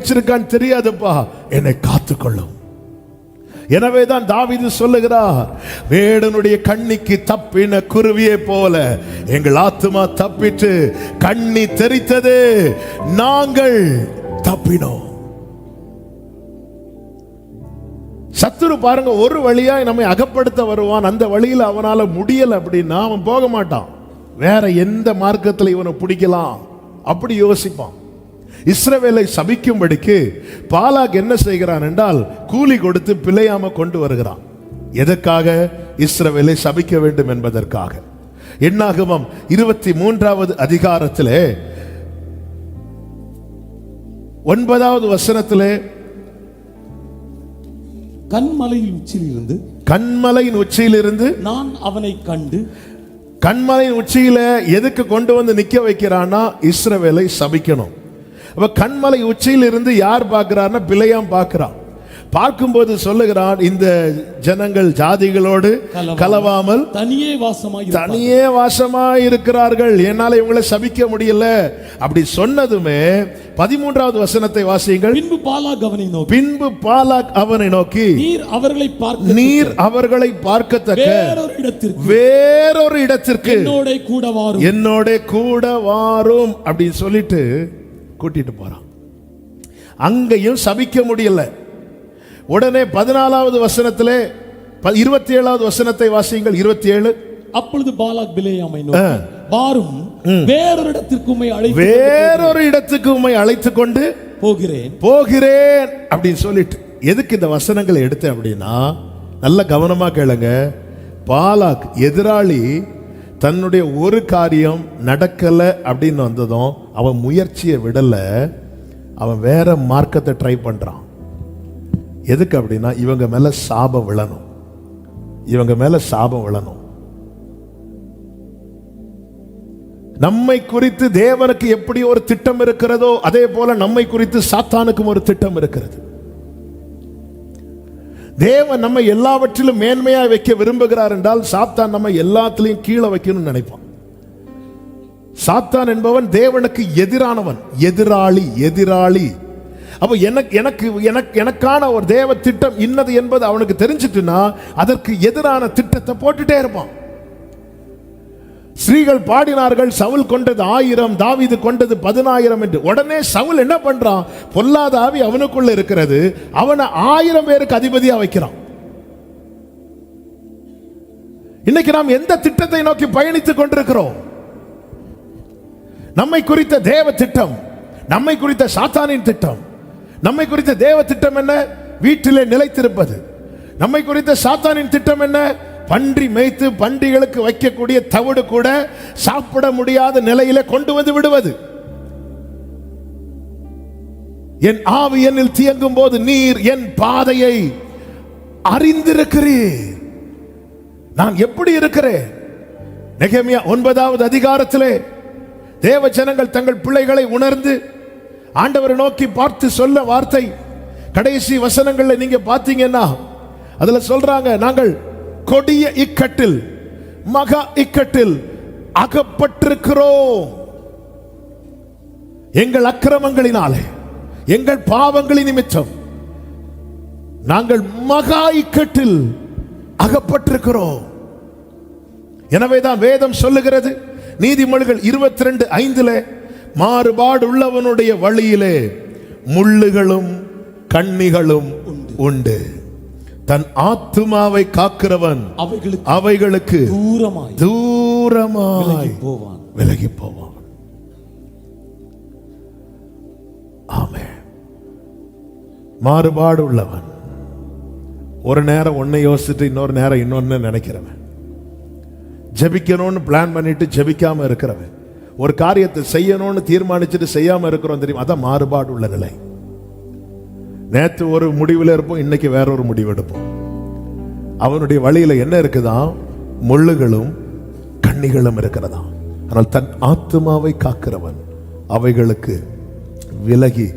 வச்சிருக்கான்னு தெரியாதுப்பா, என்னை காத்துக்கொள்ளும். எனவேதான் தாவீது சொல்லுகிறார், வேடனுடைய கண்ணிக்கு தப்பின குருவியை போல எங்கள் ஆத்துமா தப்பிட்டு கண்ணி தெரித்தது, நாங்கள் தப்பினோம். சத்துரு பாருங்க, ஒரு வழியா நம்மை அகப்படுத்த வருவான். அந்த வழியில் அவனால முடியல அப்படின்னா அவன் போக மாட்டான். வேற எந்த மார்க்கத்தில் இவனை பிடிக்கலாம் அப்படி யோசிப்பான். இஸ்ரவேலை சபிக்கும்படிக்கு பாலாக் என்ன செய்கிறான் என்றால், கூலி கொடுத்து பிழையாம கொண்டு வருகிறான். எதற்காக? இஸ்ரவேலை சபிக்க வேண்டும் என்பதற்காக. என்னாகமம் 23வது அதிகாரத்திலே 9வது வசனத்திலே, கண்மலையின் உச்சியிலிருந்து நான் அவனை கண்டு. கண்மலையின் உச்சியில எதுக்கு கொண்டு வந்து நிக்க வைக்கிறான்னா, இஸ்ரவேலை சபிக்கணும். அப்ப கண்மலை உச்சியில் இருந்து யார் பார்க்கிறார்னா, பிழையாம் பார்க்கிறான். பார்க்கும்போது சொல்லுகிறான், இந்த ஜனங்கள் ஜாதிகளோடு கலவாமல் தனியே வாசமாய் இருக்கிறார்கள், என்னால இவங்களை சபிக்க முடியல. அப்படி சொன்னதுமே 13வது வசனத்தை வாசியுங்கள். பின்பு பாலாக் அவனை நோக்கி, நீர் அவர்களை பார்க்கத்தக்க வேறொரு இடத்திற்கு என்னோட கூட வாரும் அப்படின்னு சொல்லிட்டு கூட்டிட்டு போறான். அங்கேயும் சபிக்க முடியல. உடனே 14வது வசனத்திலே 27வது வசனத்தை வாசியுங்கள். 27. அப்பொழுது பாலாக் பிலேயாமை நோக்கி, வாரும், வேறொரு இடத்துக்கு உம்மை அழைத்து கொண்டு போகிறேன் அப்படின்னு சொல்லிட்டு. எதுக்கு இந்த வசனங்களை எடுத்தேன் அப்படின்னா, நல்ல கவனமா கேளுங்க. பாலாக் எதிராளி தன்னுடைய ஒரு காரியம் நடக்கல அப்படின்னு வந்ததும் அவன் முயற்சியை விடல, அவன் வேற மார்க்கத்தை ட்ரை பண்றான். எதுக்கு அப்படின்னா, இவங்க மேல சாபம் விழணும், இவங்க மேல சாபம் விழணும். நம்மை குறித்து தேவனுக்கு எப்படி ஒரு திட்டம் இருக்கிறதோ அதே போல நம்மை குறித்து சாத்தானுக்கும் ஒரு திட்டம் இருக்கிறது. தேவன் நம்ம எல்லாவற்றிலும் மேன்மையா வைக்க விரும்புகிறார் என்றால், சாத்தான் நம்ம எல்லாத்திலையும் கீழே வைக்கணும்னு நினைப்பான். சாத்தான் என்பவன் தேவனுக்கு எதிரானவன், எதிராளி. அப்ப எனக்கான ஒரு தேவ திட்டம் இன்னது என்பது அவனுக்கு தெரிஞ்சிட்டுனா அதற்கு எதிரான திட்டத்தை போட்டுட்டே இருப்பான். ஸ்ரீகள் பாடினார்கள், சவுல் கொண்டது 1000, தாவீது கொண்டது 10000 என்று. உடனே சவுல் என்ன பண்றான்? பொல்லாத ஆவி அவனுக்குள்ள இருக்கிறது, அவனை 1000 பேருக்கு அதிபதியா வைக்கிறான். இன்னைக்கு நாம் எந்த திட்டத்தை நோக்கி பயணித்துக் கொண்டிருக்கிறோம்? நம்மை குறித்த தேவ திட்டம், நம்மை குறித்த சாத்தானின் திட்டம். நம்மை குறித்த தேவ திட்டம் என்ன? வீட்டிலே நிலைத்திருப்பது. நம்மை குறித்த சாத்தானின் திட்டம் என்ன? பன்றி மேய்த்து பன்றிகளுக்கு வைக்கக்கூடிய தவிடு கூட சாப்பிட முடியாத நிலையில கொண்டு வந்து விடுவது. என் ஆவி என்னில் தியங்கும் போது நீர் என் பாதையை அறிந்திருக்கிறீர். நான் எப்படி இருக்கிறேன்? நெகேமியா 9வது அதிகாரத்திலே தேவ ஜனங்கள் தங்கள் பிள்ளைகளை உணர்ந்து ஆண்டவரை நோக்கி பார்த்து சொல்ல வார்த்தை, கடைசி வசனங்கள்ல நீங்க பாத்தீங்கன்னா அதுல சொல்றாங்க, நாங்கள் கொடிய இக்கட்டில், மகா இக்கட்டில் அகப்பட்டிருக்கிறோம். எங்கள் அக்கிரமங்களினாலே, எங்கள் பாவங்களின் நிமித்தம் நாங்கள் மகா இக்கட்டில் அகப்பட்டிருக்கிறோம். எனவேதான் வேதம் சொல்லுகிறது, நீதிமொழிகள் 22:5, மாறுபாடு உள்ளவனுடைய வழியிலே முள்ளுகளும் கண்ணிகளும் உண்டு, தன் ஆத்துமாவை காக்கிறவன் அவைகளுக்கு தூரமாய் விலகி போவான். ஆமென். மாறுபாடு உள்ளவன் ஒரு நேரம் ஒன்னை யோசிச்சுட்டு இன்னொரு நேரம் இன்னொன்னு நினைக்கிறவன், ஜெபிக்கணும்னு பிளான் பண்ணிட்டு ஜெபிக்காம இருக்கிறவன், ஒரு காரியத்தை செய்யணும்னு தீர்மானிச்சுட்டு செய்யாம இருக்கிறோம் தெரியும். அதான் மாறுபாடு உள்ள நிலை. நேற்று ஒரு முடிவில் இருப்போம், இன்னைக்கு வேற ஒரு முடிவு எடுப்போம். அவனுடைய வழியில என்ன இருக்குதான்? முள்ளுகளும் கண்ணிகளும் இருக்கிறதா. ஆனால் தன் ஆத்துமாவை காக்கிறவன் அவைகளுக்கு விலகி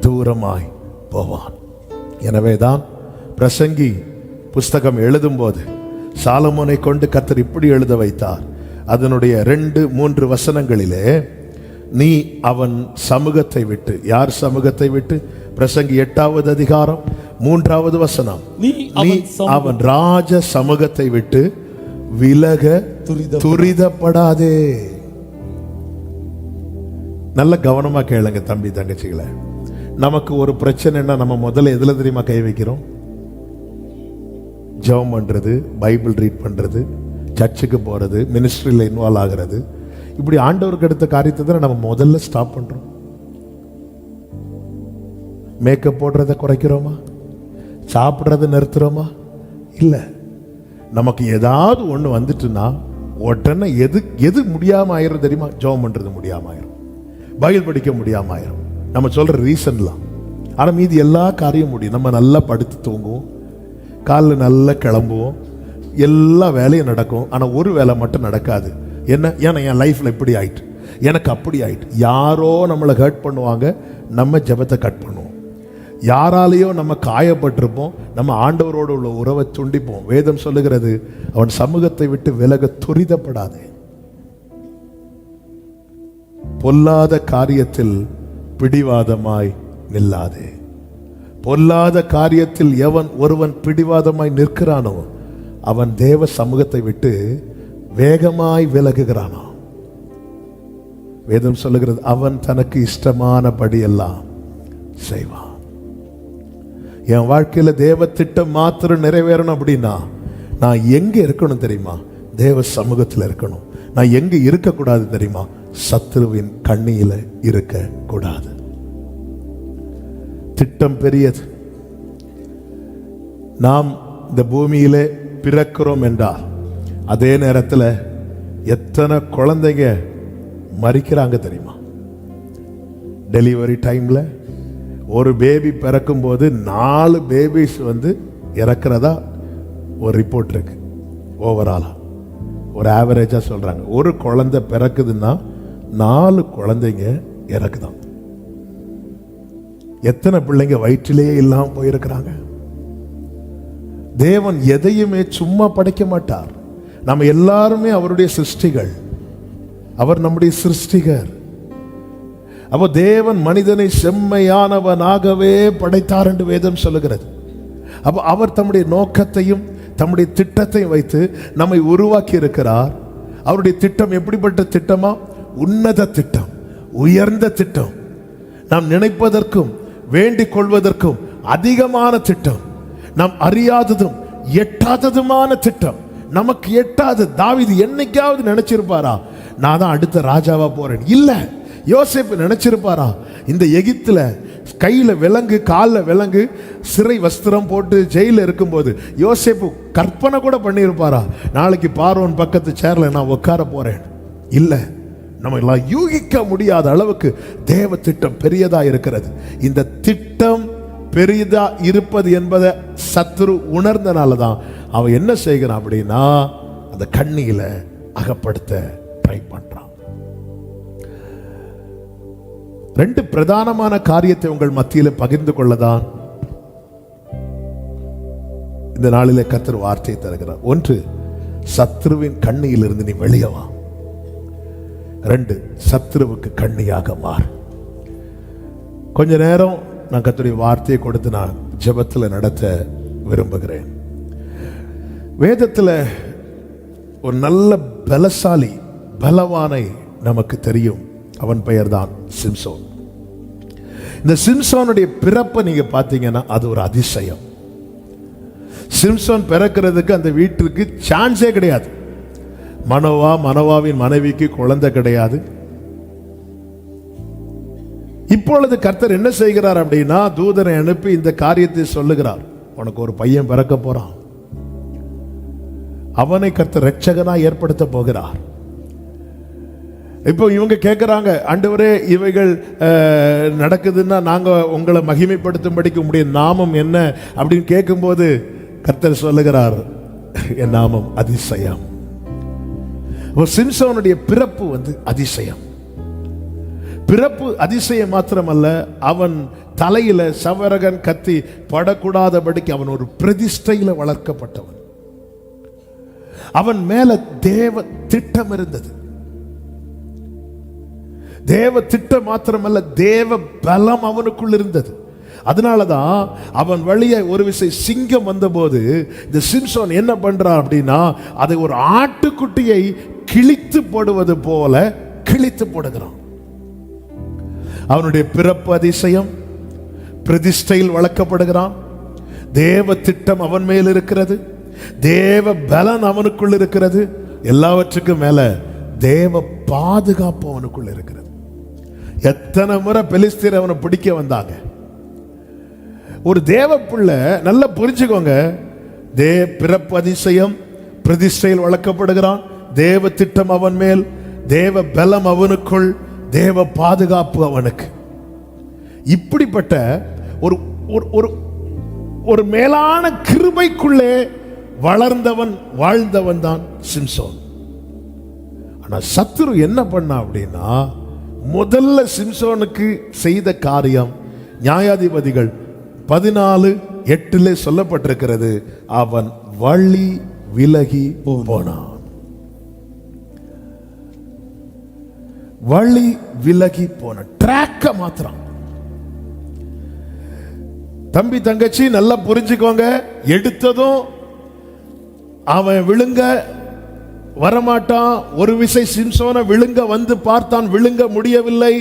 தூரமாய் போவான். எனவேதான் பிரசங்கி புஸ்தகம் எழுதும் போது சாலமோனை கொண்டு கர்த்தர் இப்படி எழுத வைத்தார். அதனுடைய 2-3 வசனங்களிலே, நீ அவன் சமூகத்தை விட்டு, யார் சமூகத்தை விட்டு? பிரசங்கி 8வது அதிகாரம் 3வது வசனம். நீ அவன் ராஜ சமூகத்தை விட்டு விலக துரிதப்படாதே. நல்ல கவனமா கேளுங்க தம்பி தங்கச்சிகளை. நமக்கு ஒரு பிரச்சனைன்னா நம்ம முதல்ல எதுல தெரியுமா கை வைக்கிறோம்? ஜெபம் பண்றது, பைபிள் ரீட் பண்றது, சர்ச்சுக்கு போறது, மினிஸ்ட்ரியில் இன்வால்வ் ஆகிறது, இப்படி ஆண்டவருக்கு எடுத்த காரியத்தை தான் நம்ம முதல்ல ஸ்டாப் பண்றோம். மேக்கப் போடுறதை குறைக்கிறோமா? சாப்பிட்றதை நிறுத்துறோமா? இல்லை. நமக்கு ஏதாவது ஒன்று வந்துட்டுன்னா உடனே எது முடியாம ஆயிரும் தெரியுமா? ஜெபம் பண்றது முடியாம ஆயிரும், பைபிள் படிக்க முடியாம ஆயிரும், நம்ம சொல்ற ரீசன்லாம். ஆனால் மீதி எல்லா காரியம் முடியும். நம்ம நல்லா படுத்து தூங்குவோம், காலில் நல்லா கிளம்புவோம், எல்லா வேலையும் நடக்கும். ஆனால் ஒரு வேலை மட்டும் நடக்காது. என்ன? ஏன்னா என் லைஃப்ல இப்படி ஆயிட்டு, எனக்கு அப்படி ஆயிட்டு. யாரோ நம்மளை ஹர்ட் பண்ணுவாங்க, நம்ம ஜெபத்தை கட் பண்ணுவோம். யாராலேயோ நம்ம காயப்பட்டிருப்போம், நம்ம ஆண்டவரோடு உள்ள உறவை துண்டிப்போம். வேதம் சொல்லுகிறது, அவன் சமூகத்தை விட்டு விலக துரிதப்படாதே. பொல்லாத காரியத்தில் பிடிவாதமாய் நில்லாதே. பொல்லாத காரியத்தில் ஒருவன் பிடிவாதமாய் நிற்கிறானோ அவன் தேவ சமூகத்தை விட்டு வேகமாய் விலகுகிறானோ. வேதம் சொல்லுகிறது, அவன் தனக்கு இஷ்டமானபடி எல்லாம் செய்வான். என் வாழ்க்கையில தேவ திட்டம் மாத்திரம் நிறைவேறணும் அப்படின்னா நான் எங்க இருக்கணும் தெரியுமா? தேவ சமூகத்தில் இருக்கணும். நான் எங்க இருக்கக்கூடாது தெரியுமா? சத்துருவின் கண்ணியில இருக்க கூடாது. திட்டம் பெரியது. நாம் இந்த பூமியிலே பிறக்கிறோம் என்றால் அதே நேரத்தில் எத்தனை குழந்தைங்க மரிக்கிறாங்க தெரியுமா? டெலிவரி டைம்ல ஒரு பேபி பிறக்கும் போது 4 பேபிஸ் இறக்கிறதா ஒரு ரிப்போர்ட் இருக்கு. ஓவராலா ஒரு ஆவரேஜா சொல்றாங்க. ஒரு குழந்தை பிறக்குதுன்னா 4 குழந்தைங்க இறக்குதான். எத்தனை பிள்ளைங்க வயிற்றிலேயே இல்லாம போயிருக்கிறாங்க. தேவன் எதையுமே சும்மா படைக்க மாட்டார். நம்ம எல்லாருமே அவருடைய சிருஷ்டிகள். அவர் நம்முடைய சிருஷ்டிகர். அப்போ தேவன் மனிதனை செம்மையானவனாகவே படைத்தார் என்று வேதம் சொல்லுகிறது. அப்போ அவர் தம்முடைய நோக்கத்தையும் தம்முடைய திட்டத்தையும் வைத்து நம்மை உருவாக்கி இருக்கிறார். அவருடைய திட்டம் எப்படிப்பட்ட திட்டமா? உன்னத திட்டம், உயர்ந்த திட்டம், நாம் நினைப்பதற்கும் வேண்டிக் கொள்வதற்கும் அதிகமான திட்டம், நாம் அறியாததும் எட்டாததுமான திட்டம். நமக்கு எட்டாது. தாவீது என்னைக்காவது நினைச்சிருப்பாரா நான் தான் அடுத்த ராஜாவா போறேன்? இல்ல. யோசேப்பு நினைச்சிருப்பாரா இந்த எகிப்துல கையில விலங்கு காலில் விலங்கு சிறை வஸ்திரம் போட்டு ஜெயில இருக்கும்போது யோசேப்பு கற்பனை கூட பண்ணியிருப்பாரா நாளைக்கு பார்வோன் பக்கத்து சேர்ல நான் உட்கார போறேன்? இல்ல. நம்ம எல்லாம் யூகிக்க முடியாத அளவுக்கு தேவ திட்டம் பெரியதா இருக்கிறது. இந்த திட்டம் பெரியதா இருப்பது என்பதை சத்துரு உணர்ந்தனால தான் அவன் என்ன செய்கிறான் அப்படின்னா அந்த கண்ணியில அகப்படுத்த ட்ரை பண்றான். 2 பிரதானமான காரியத்தை உங்கள் மத்தியில் பகிர்ந்து கொள்ளதான் இந்த நாளிலே கர்த்தர் வார்த்தையை தருகிறார். 1, சத்ருவின் கண்ணியில் இருந்து நீ வெளியே வா. 2, சத்ருவுக்கு கண்ணியாக மாறு. கொஞ்ச நேரம் நான் கர்த்தருடைய வார்த்தையை கொடுத்து நான் ஜெபத்தில் நடத்த விரும்புகிறேன். வேதத்தில் ஒரு நல்ல பலசாலி பலவானை நமக்கு தெரியும். அவன் பெயர் தான் சிம்சோன். இந்த சிம்சோனுடைய பிறப்பை நீங்க பார்த்தீங்கன்னா அது ஒரு அதிசயம். சிம்சோன் பிறக்கிறதுக்கு அந்த வீட்டுக்கு சான்ஸே கிடையாது. மனோவாவின் மனைவிக்கு குழந்தை கிடையாது. இப்பொழுது கர்த்தர் என்ன செய்கிறார் அப்படின்னா தூதனை அனுப்பி இந்த காரியத்தை சொல்லுகிறார். உனக்கு ஒரு பையன் பிறக்க போறான். அவனை கர்த்தர் இரட்சகனா ஏற்படுத்த போகிறார். இப்போ இவங்க கேட்கிறாங்க, ஆண்டவரே இவைகள் நடக்குதுன்னா நாங்க உங்களை மகிமைப்படுத்தும்படிக்கு உங்களுடைய நாமம் என்ன அப்படின்னு கேட்கும்போது கர்த்தர் சொல்லுகிறார், என் நாமம் அதிசயம். சிம்சோனுடைய பிறப்பு அதிசயம். பிறப்பு அதிசயம் மாத்திரமல்ல, அவன் தலையில சவரகன் கத்தி படக்கூடாதபடிக்கு அவன் ஒரு பிரதிஷ்டையில வளர்க்கப்பட்டவன். அவன் மேல தேவ திட்டம் இருந்தது. தேவ திட்டம் மாத்திரமல்ல, தேவ பலம் அவனுக்குள் இருந்தது. அதனாலதான் அவன் வழியே ஒரு விசை சிங்கம் வந்தபோது இந்த சிம்சோன் என்ன பண்றான் அப்படின்னா, அதை ஒரு ஆட்டுக்குட்டியை கிழித்து போடுவது போல கிழித்து போடுகிறான். அவனுடைய பிறப்பு அதிசயம், பிரதிஷ்டையில் வளர்க்கப்படுகிறான். தேவ திட்டம் அவன் மேல் இருக்கிறது, தேவ பலன் அவனுக்குள் இருக்கிறது, எல்லாவற்றுக்கும் மேல தேவ பாதுகாப்பு அவனுக்குள் இருக்கிறது. எத்தனை முறை பெலிஸ்தீர் அவனை பிடிக்க வந்தாங்க. ஒரு தேவ பிள்ளை நல்லா புரிஞ்சுக்கோங்க, பிறப்பு அதிசயம், பிரதிஷ்டையில் வளர்க்கப்படுகிறான், தேவ திட்டம் அவன் மேல், தேவ பலம் அவனுக்குள், தேவ பாதுகாப்பு அவனுக்கு. இப்படிப்பட்ட ஒரு ஒரு ஒரு மேலான கிருபைக்குள்ளே வளர்ந்தவன் வாழ்ந்தவன் தான் சிம்சோன். ஆனா சத்துரு என்ன பண்ணா அப்படின்னா, முதல்ல சிம்சோனுக்கு செய்த காரியம் நியாயாதிபதிகள் 14:8 சொல்லப்பட்டிருக்கிறது, அவன் வழி விலகி போனான். வழி விலகி போன ட்ராக்க மாத்திரம். தம்பி தங்கச்சி நல்லா புரிஞ்சுக்கோங்க, எடுத்ததும் அவன் விழுங்க வரமாட்டான். ஒரு விசை சிம்சோனை விழுங்க வந்து பார்த்தான், விழுங்க முடியவில்லை.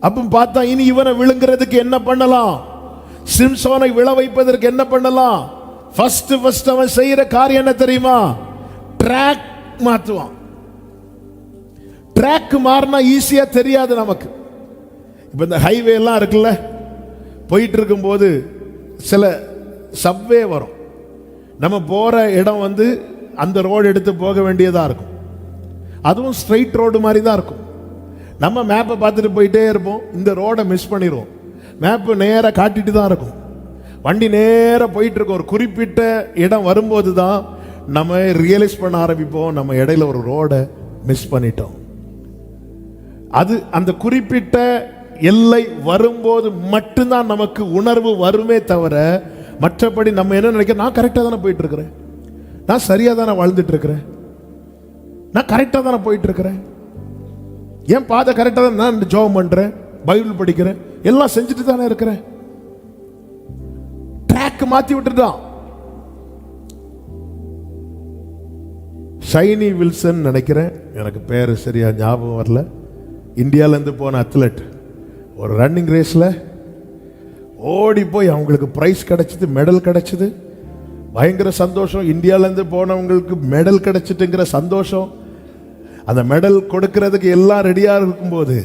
அப்ப பார்த்தா இனி இவனை விழுங்குறதுக்கு என்ன பண்ணலாம், சிம்சோனை விழ வைப்பதற்கு என்ன பண்ணலாம். ஃபர்ஸ்ட் அவன் செய்யற காரியம் என்ன தெரியுமா, ட்ராக் மாத்துவான். ட்ராக் மாறினா ஈஸியா தெரியாது நமக்கு. இப்ப இந்த ஹைவே எல்லாம் இருக்குல்ல, போயிட்டு இருக்கும்போது சில சப்வே வரும். நம்ம போற இடம் வந்து அந்த ரோடு எடுத்து போக வேண்டியதா இருக்கும். அதுவும் ஸ்ட்ரைட் ரோடு மாதிரி தான் இருக்கும். நம்ம மேப்பை பார்த்துட்டு போயிட்டே இருப்போம், இந்த ரோடை மிஸ் பண்ணிடுவோம். மேப்பு நேராக காட்டிட்டு தான் இருக்கும். வண்டி நேராக போயிட்டு இருக்கோம். ஒரு குறிப்பிட்ட இடம் வரும்போது தான் நம்ம ரியலைஸ் பண்ண ஆரம்பிப்போம், நம்ம இடையில ஒரு ரோடை மிஸ் பண்ணிட்டோம். அது அந்த குறிப்பிட்ட எல்லை வரும்போது மட்டும்தான் நமக்கு உணர்வு வருமே தவிர, மற்றபடி நம்ம என்ன நினைக்கிறோம், நான் கரெக்டாக தானே போயிட்டு இருக்கிறேன், நான் சரியா தானே வாழ்ந்துட்டு இருக்கிறேன், நான் கரெக்டாக தானே போயிட்டு இருக்கிறேன், என் பாதை கரெக்டாக தான், நான் ஜெபம் பண்றேன், பைபிள் படிக்கிறேன், எல்லாம் செஞ்சுட்டு தானே இருக்கிறேன். ட்ராக் மாத்தி விட்டுட்டான். ஷைனி வில்சன் நினைக்கிறேன், எனக்கு பேரு சரியா ஞாபகம் வரல. இந்தியாவிலேருந்து போன அத்லெட், ஒரு ரன்னிங் ரேஸில் ஓடி போய் அவங்களுக்கு ப்ரைஸ் கிடைச்சிது, மெடல் கிடைச்சிது, பயங்கர சந்தோஷம். இந்தியாவிலேருந்து போனவங்களுக்கு மெடல் கிடைச்சிட்டுங்கிற சந்தோஷம். அந்த மெடல் கொடுக்கறதுக்கு எல்லாம் ரெடியாக இருக்கும்போது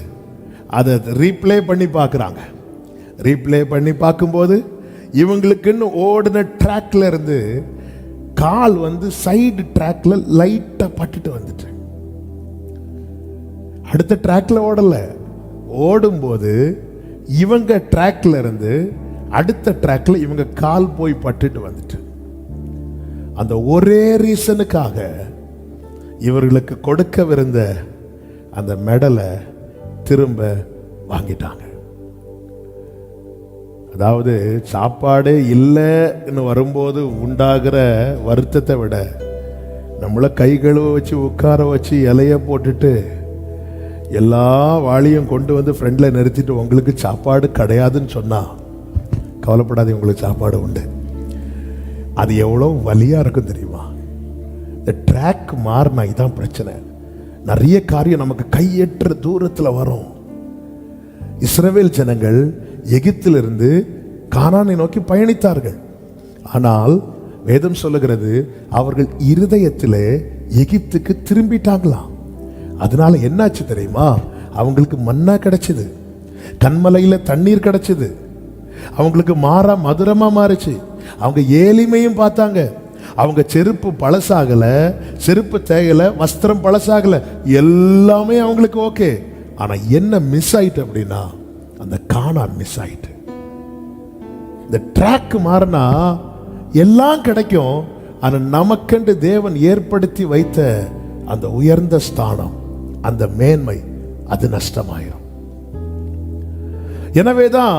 அதை ரீப்ளே பண்ணி பார்க்குறாங்க. ரீப்ளே பண்ணி பார்க்கும்போது இவங்களுக்குன்னு ஓடின ட்ராக்ல இருந்து கால் வந்து சைடு ட்ராக்ல லைட்டாக பட்டுட்டு வந்துட்டு, அடுத்த ட்ராக்ல ஓடல, ஓடும்போது இவங்க ட்ராக்ல இருந்து அடுத்த ட்ராக்ல இவங்க கால் போய் பட்டுட்டு வந்துட்டு, அந்த ஒரே ரீசனுக்காக இவர்களுக்கு கொடுக்கவிருந்த அந்த மெடலை திரும்ப வாங்கிட்டாங்க. அதாவது சாப்பாடே இல்லைன்னு வரும்போது உண்டாகிற வருத்தத்தை விட, நம்மளை கை கழுவ வச்சு உட்கார வச்சு இலைய போட்டுட்டு எல்லா வாளியும் கொண்டு வந்து ஃப்ரெண்ட்ல நிறுத்திட்டு உங்களுக்கு சாப்பாடு கிடையாதுன்னு சொன்னா, கவலைப்படாது, உங்களுக்கு சாப்பாடு உண்டு. அது எவ்வளோ வலியா இருக்கும் தெரியுமா? இந்த ட்ராக் மாறினா இதான் பிரச்சனை. நிறைய காரியம் நமக்கு கையெற்ற தூரத்தில் வரும். இஸ்ரவேல் ஜனங்கள் எகிப்திலிருந்து கானானை நோக்கி பயணித்தார்கள். ஆனால் வேதம் சொல்லுகிறது, அவர்கள் இருதயத்திலே எகிப்துக்கு திரும்பிட்டாங்களாம். அதனால என்னாச்சு தெரியுமா? அவங்களுக்கு மன்னா கிடைச்சது, கண்மலையில தண்ணீர் கிடைச்சது, அவங்களுக்கு மாறா மதுரமா மாறிச்சு. அவங்க ஏழ்மையும் பார்த்தாங்க. அவங்க செருப்பு பழசாகல, செருப்பு தேயல, வஸ்திரம் பழசாகல, எல்லாமே அவங்களுக்கு ஓகே. ஆனா என்ன மிஸ் ஆயிட்டு அப்படின்னா, அந்த கானான் மிஸ் ஆயிட்டு. இந்த ட்ராக் மாறினா எல்லாம் கிடைக்கும், ஆனா நமக்கென்று தேவன் ஏற்படுத்தி வைத்த அந்த உயர்ந்த ஸ்தானம், அந்த மேன்மை, அது நஷ்டமாயிரும். எனவேதான்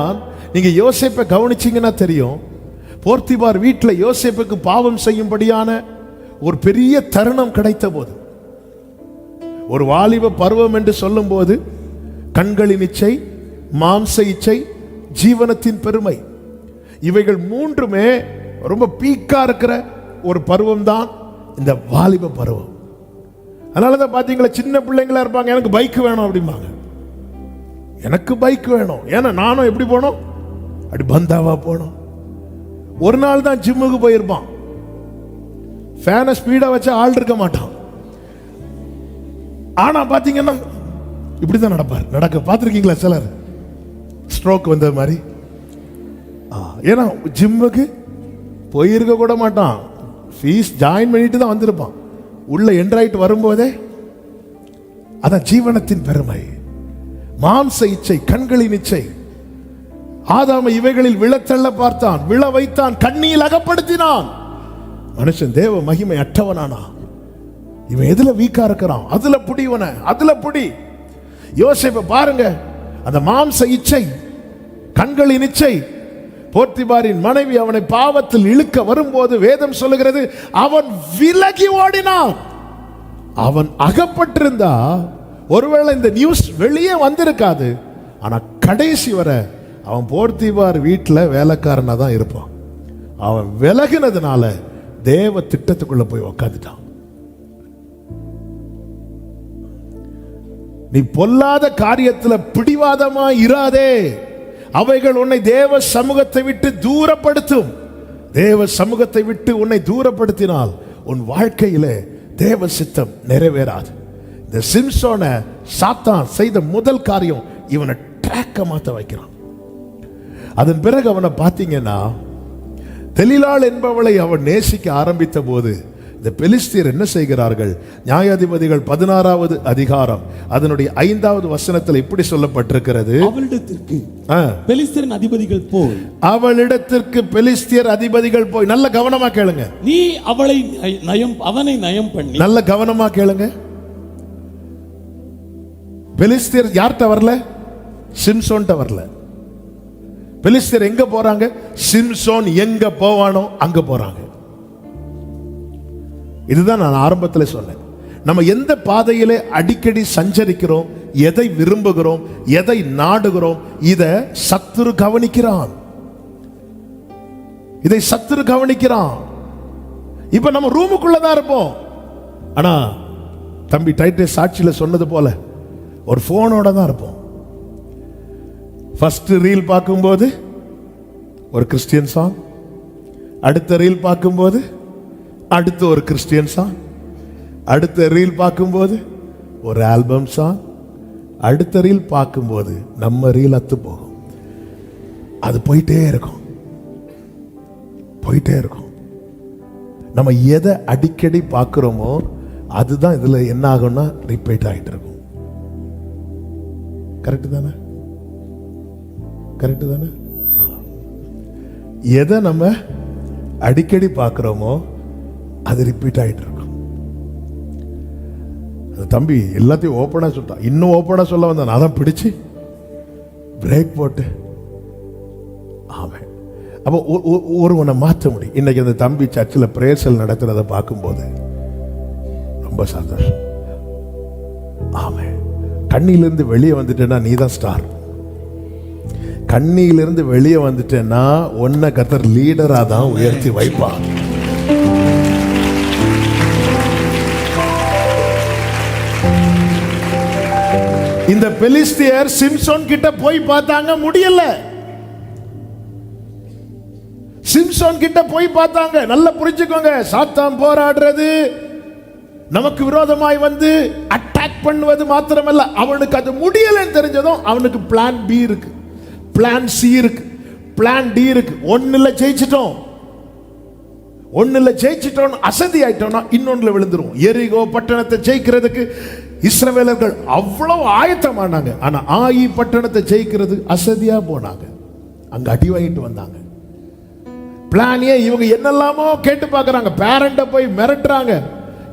நீங்க யோசேப்பை கவனிச்சீங்கன்னா தெரியும், போர்த்திபார் வீட்டில் யோசேப்புக்கு பாவம் செய்யும்படியான ஒரு பெரிய தருணம் கிடைத்த போது, ஒரு வாலிப பருவம் என்று சொல்லும் போது கண்களின் இச்சை, மாம்ச இச்சை, ஜீவனத்தின் பெருமை. இவைகள் மூன்றுமே ரொம்ப பீக்கா இருக்கிற ஒரு பருவம் தான் இந்த வாலிப பருவம். அதனாலதான் பாத்தீங்களா, சின்ன பிள்ளைங்களா இருப்பாங்க, எனக்கு பைக் வேணும் அப்படிம்பாங்க. எனக்கு பைக் வேணும், ஏன்னா நானும் எப்படி போனோம், அப்படி பந்தாவா போனோம். ஒரு நாள் தான் ஜிம்முக்கு போயிருப்பான், ஃபேனை ஸ்பீடா வச்சா ஆள் இருக்க மாட்டான். ஆனா பாத்தீங்கன்னா இப்படிதான் நடக்க பார்த்திருக்கீங்களா சிலர், ஸ்ட்ரோக் வந்த மாதிரி. ஏன்னா ஜிம்முக்கு போயிருக்க கூட மாட்டான், ஃபீஸ் ஜாயின் பண்ணிட்டு தான் வந்திருப்பான். உள்ள என்ட்ராயிட்டு வரும்போதே அதான் ஜீவனத்தின் பெருமை. மாம்ச இச்சை, கண்களின் இச்சை. ஆதாமை இவைகளில் விழத்தள்ள பார்த்தான், விழ வைத்தான், கண்ணியில் அகப்படுத்தினான். மனுஷன் தேவ மகிமை அற்றவனானா. இவன் எதுல வீக்கா இருக்கிறான், அதுல புடிவன, அதுல புடி. யோசேப்பை பாருங்க, அந்த மாம்ச இச்சை, கண்களின் இச்சை. போர்த்திபாரின் மனைவி அவனை பாவத்தில் இழுக்க வரும்போது வேதம் சொல்லுகிறது, அவன் விலகி ஓடினான். அவன் அகப்பட்டிருந்தா ஒருவேளை இந்த நியூஸ் வெளியே வந்திருக்காது. ஆனா கடைசி வரை அவன் போர்த்திபார் வீட்டில் வேலைக்காரனா தான் இருப்பான். அவன் விலகினதுனால தேவ திட்டத்துக்குள்ள போய் உக்காந்துட்டான். நீ பொல்லாத காரியத்துல பிடிவாதமா இராதே, அவைகள் உன்னை தேவ சமூகத்தை விட்டு தூரப்படுத்தும். தேவ சமூகத்தை விட்டு உன்னை தூரப்படுத்தினால் உன் வாழ்க்கையில தேவ சித்தம் நிறைவேறாது. இந்த சிம்சோனை சாத்தான் செய்த முதல் காரியம், இவனை ட்ராக்க மாத்த வைக்கிறான். அதன் பிறகு அவனை பார்த்தீங்கன்னா, தெலீலாள் என்பவளை அவன் நேசிக்க ஆரம்பித்த போது இந்த பெலிஸ்தியர் என்ன செய்கிறார்கள்? நியாயாதிபதிகள் 16வது அதிகாரம் அதனுடைய 5வது வசனத்தில் இப்படி சொல்லப்பட்டிருக்கிறது, அவளிடத்திற்கு பெலிஸ்தியரின் அதிபதிகள் போய், அவளிடத்திற்கு பெலிஸ்தியர் அதிபதிகள் போய். நல்ல கவனமா கேளுங்க, நீ அவனை நயம் பண்ணி. நல்ல கவனமா கேளுங்க. பெலிஸ்தியர் யார்கிட்ட வரல? சிம்சோன்ட்ட வரல. பெலிஸ்தியர் எங்க போறாங்க? சிம்சோன் எங்க போவானோ அங்க போறாங்க. இதுதான் நான் ஆரம்பத்தில் சொன்னேன். நம்ம எந்த பாதையிலே அடிக்கடி சஞ்சரிக்கிறோம், எதை விரும்புகிறோம், எதை நாடுகிறோம், இதை சத்துரு கவனிக்கிறான். இதை சத்துரு கவனிக்கிறான். இப்ப நம்ம ரூமுக்குள்ளதான் இருப்போம். ஆனா தம்பி டைட்டஸ் சாட்சியில சொன்னது போல ஒரு போனோட தான் இருப்போம். ஃபர்ஸ்ட் ரீல் பார்க்கும்போது ஒரு கிறிஸ்டியன் சாங், அடுத்த ரீல் பார்க்கும்போது அடுத்த ஒரு கிறிஸ்டியன் சாங், அடுத்த ரீல் பார்க்கும்போது ஒரு ஆல்பம் சாங், அடுத்த ரீல் பார்க்கும்போது நம்ம ரீல் அத்து போகும். அது போயிட்டே இருக்கும், போயிட்டே இருக்கும். நம்ம எதை அடிக்கடி பார்க்கிறோமோ அதுதான் இதுல என்ன ஆகும்னா ரிப்பீட் ஆகிட்டு இருக்கும். கரெக்டு தானே? கரெக்டு தானே? எதை நம்ம அடிக்கடி பார்க்கிறோமோ அது ரிப்பீட் ஆகிட்டு இருக்கும். அந்த தம்பி எல்லாத்தையும் ஓப்பனா சொல்லிட்டான். இன்னும் ஓப்பனா சொல்ல வந்தான், அதான் பிடிச்சு பிரேக் போட்டு. ஆமாம், அப்போ ஒருவனை மாற்ற முடியும். இன்னைக்கு அந்த தம்பி சர்ச்சில் பிரேசல் நடத்துறதை பார்க்கும்போது ரொம்ப சந்தோஷம். ஆமாம், கண்ணிலிருந்து வெளியே வந்துட்டேன்னா நீ தான் ஸ்டார். கண்ணியிலிருந்து வெளியே வந்துட்டேன்னா உன்னை கர்த்தர் லீடரா தான் உயர்த்தி வைப்பான். இந்த பெலிஸ்தியர் சிம்சோன் கிட்ட போய் பார்த்தாங்க, முடியல. சிம்சோன் கிட்ட போய் பார்த்தாங்க. நல்லா புரிஞ்சுக்கோங்க, சாத்தான் போராடுறது, நமக்கு விரோதமாய் வந்து அட்டாக் பண்ணுவது மாத்திரமல்ல, அவனுக்கு அது முடியலன்னு தெரிஞ்சதும் அவனுக்கு பிளான் பி இருக்கு, பிளான் சி இருக்கு, பிளான் டி இருக்கு. ஒண்ணுல ஜெயிச்சிட்டோம், ஒண்ணுல ஜெயிச்சிட்டோம், அசதி ஆயிட்டோம்னா இன்னொன்னுல விழுந்துரும். எரிகோ பட்டணத்தை ஜெயிக்கிறதுக்கு இஸ்ரவேலர்கள் அவ்வளவு ஆயத்தமானாங்க. ஆனா ஆயி பட்டணத்தை ஜெயிக்கிறது அசதியா போனாங்க, அங்க அடி வாங்கிட்டு வந்தாங்க. பிளானியே இவங்க என்னெல்லாமோ கேட்டு பார்க்கறாங்க, பேரண்ட போய் மிரட்டுறாங்க.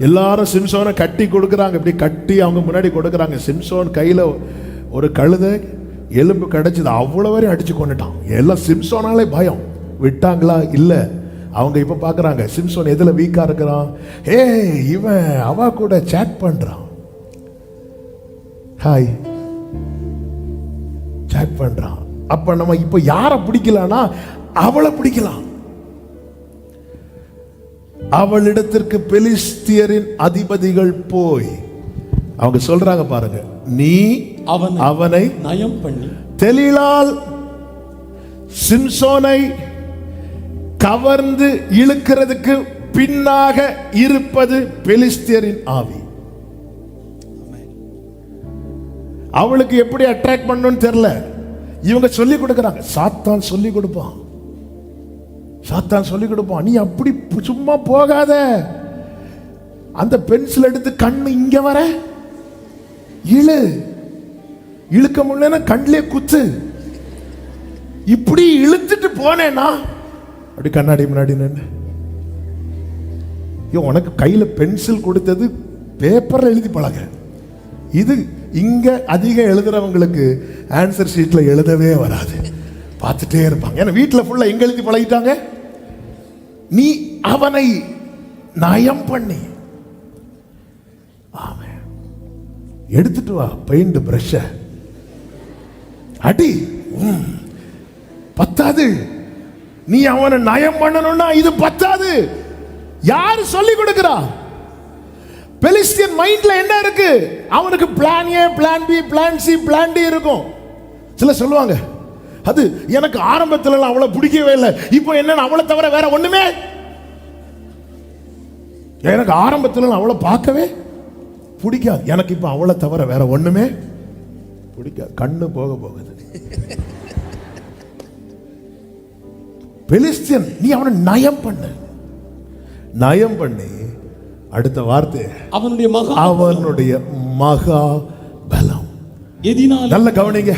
எல்லாரும் சிம்சோனை கட்டி கொடுக்கறாங்க, இப்படி கட்டி அவங்க முன்னாடி கொடுக்கறாங்க. சிம்சோன் கையில ஒரு கழுதை எலும்பு கிடைச்சது, அவ்வளவு வரையும் அடிச்சு கொண்டுட்டான். எல்லாம் சிம்சோனாலே பயம். விட்டாங்களா? இல்ல. அவங்க இப்ப பாக்குறாங்க சிம்சோன் எதுல வீக்கா இருக்கிறான். ஏ, இவன் அவ கூட சேட் பண்றான், ஹாய் சேட் பண்றான். அப்ப நம்ம இப்ப யாரை பிடிக்கலாம்னா அவளை பிடிக்கலாம். அவளிடத்திற்கு பெலிஸ்தியரின் அதிபதிகள் போய் அவங்க சொல்றாங்க பாருங்க, நீ அவனை நயம் பண்ணி தெலீலால் சிம்சோனை கவர்ந்து இழுக்கிறதுக்கு பின்னாக இருப்பது பெலிஸ்தியரின் ஆவி. அவளுக்கு எப்படி அட்ராக்ட் பண்ணணும்னு தெரியல, இவங்க சொல்லி கொடுக்கறாங்க. சாத்தான் சொல்லி கொடுப்பான், சாத்தான் சொல்லி கொடுப்பான். நீ அப்படி சும்மா போகாத, அந்த பென்சில் எடுத்து கண்ணு இங்க வர இழுக்க முடியலன்னா கண்ணிலே குத்து. இப்படி இழுத்துட்டு போனேன்னா அப்படி கண்ணாடி முன்னாடி நின்று, உனக்கு கையில பென்சில் கொடுத்தது பேப்பர்ல எழுதி பழக. இது இங்க அதிகம் எழுதுறவங்களுக்கு ஆன்சர் ஷீட்ல எழுதவே வராது, பார்த்துட்டே இருப்பாங்க. ஏன்னா வீட்டில் ஃபுல்லா எங்க எழுதி பழகிட்டாங்க. நீ அவனை நயம் பண்ணி எடுத்துட்டு வா, பெயிண்ட் பிரஷ அடி. பத்தாது, நீ அவனை நயம் பண்ணணும்னா இது பத்தாது. யாரு சொல்லி கொடுக்கிறா? பெலிஸ்தியன் மைண்ட்ல என்ன இருக்கு? அவனுக்கு plan A, plan B, plan C, plan D இருக்கும். சில சொல்லுவாங்க, அது எனக்கு ஆரம்பத்துல அவளை பிடிக்கவே இல்லை, இப்போ என்ன அவளை தவிர வேற ஒண்ணுமே, எனக்கு ஆரம்பத்துல அவளை பார்க்கவே பிடிக்காது, எனக்கு இப்ப அவளை தவிர வேற ஒண்ணுமே பிடிக்காது. கண்ணு போக போகுது. பெலிஸ்தியன், நீ அவனை நயம் பண்ணு. நயம் பண்ணி அடுத்த வார்த்தை அவனுடைய மகா பலம். நல்ல கவனிங்க,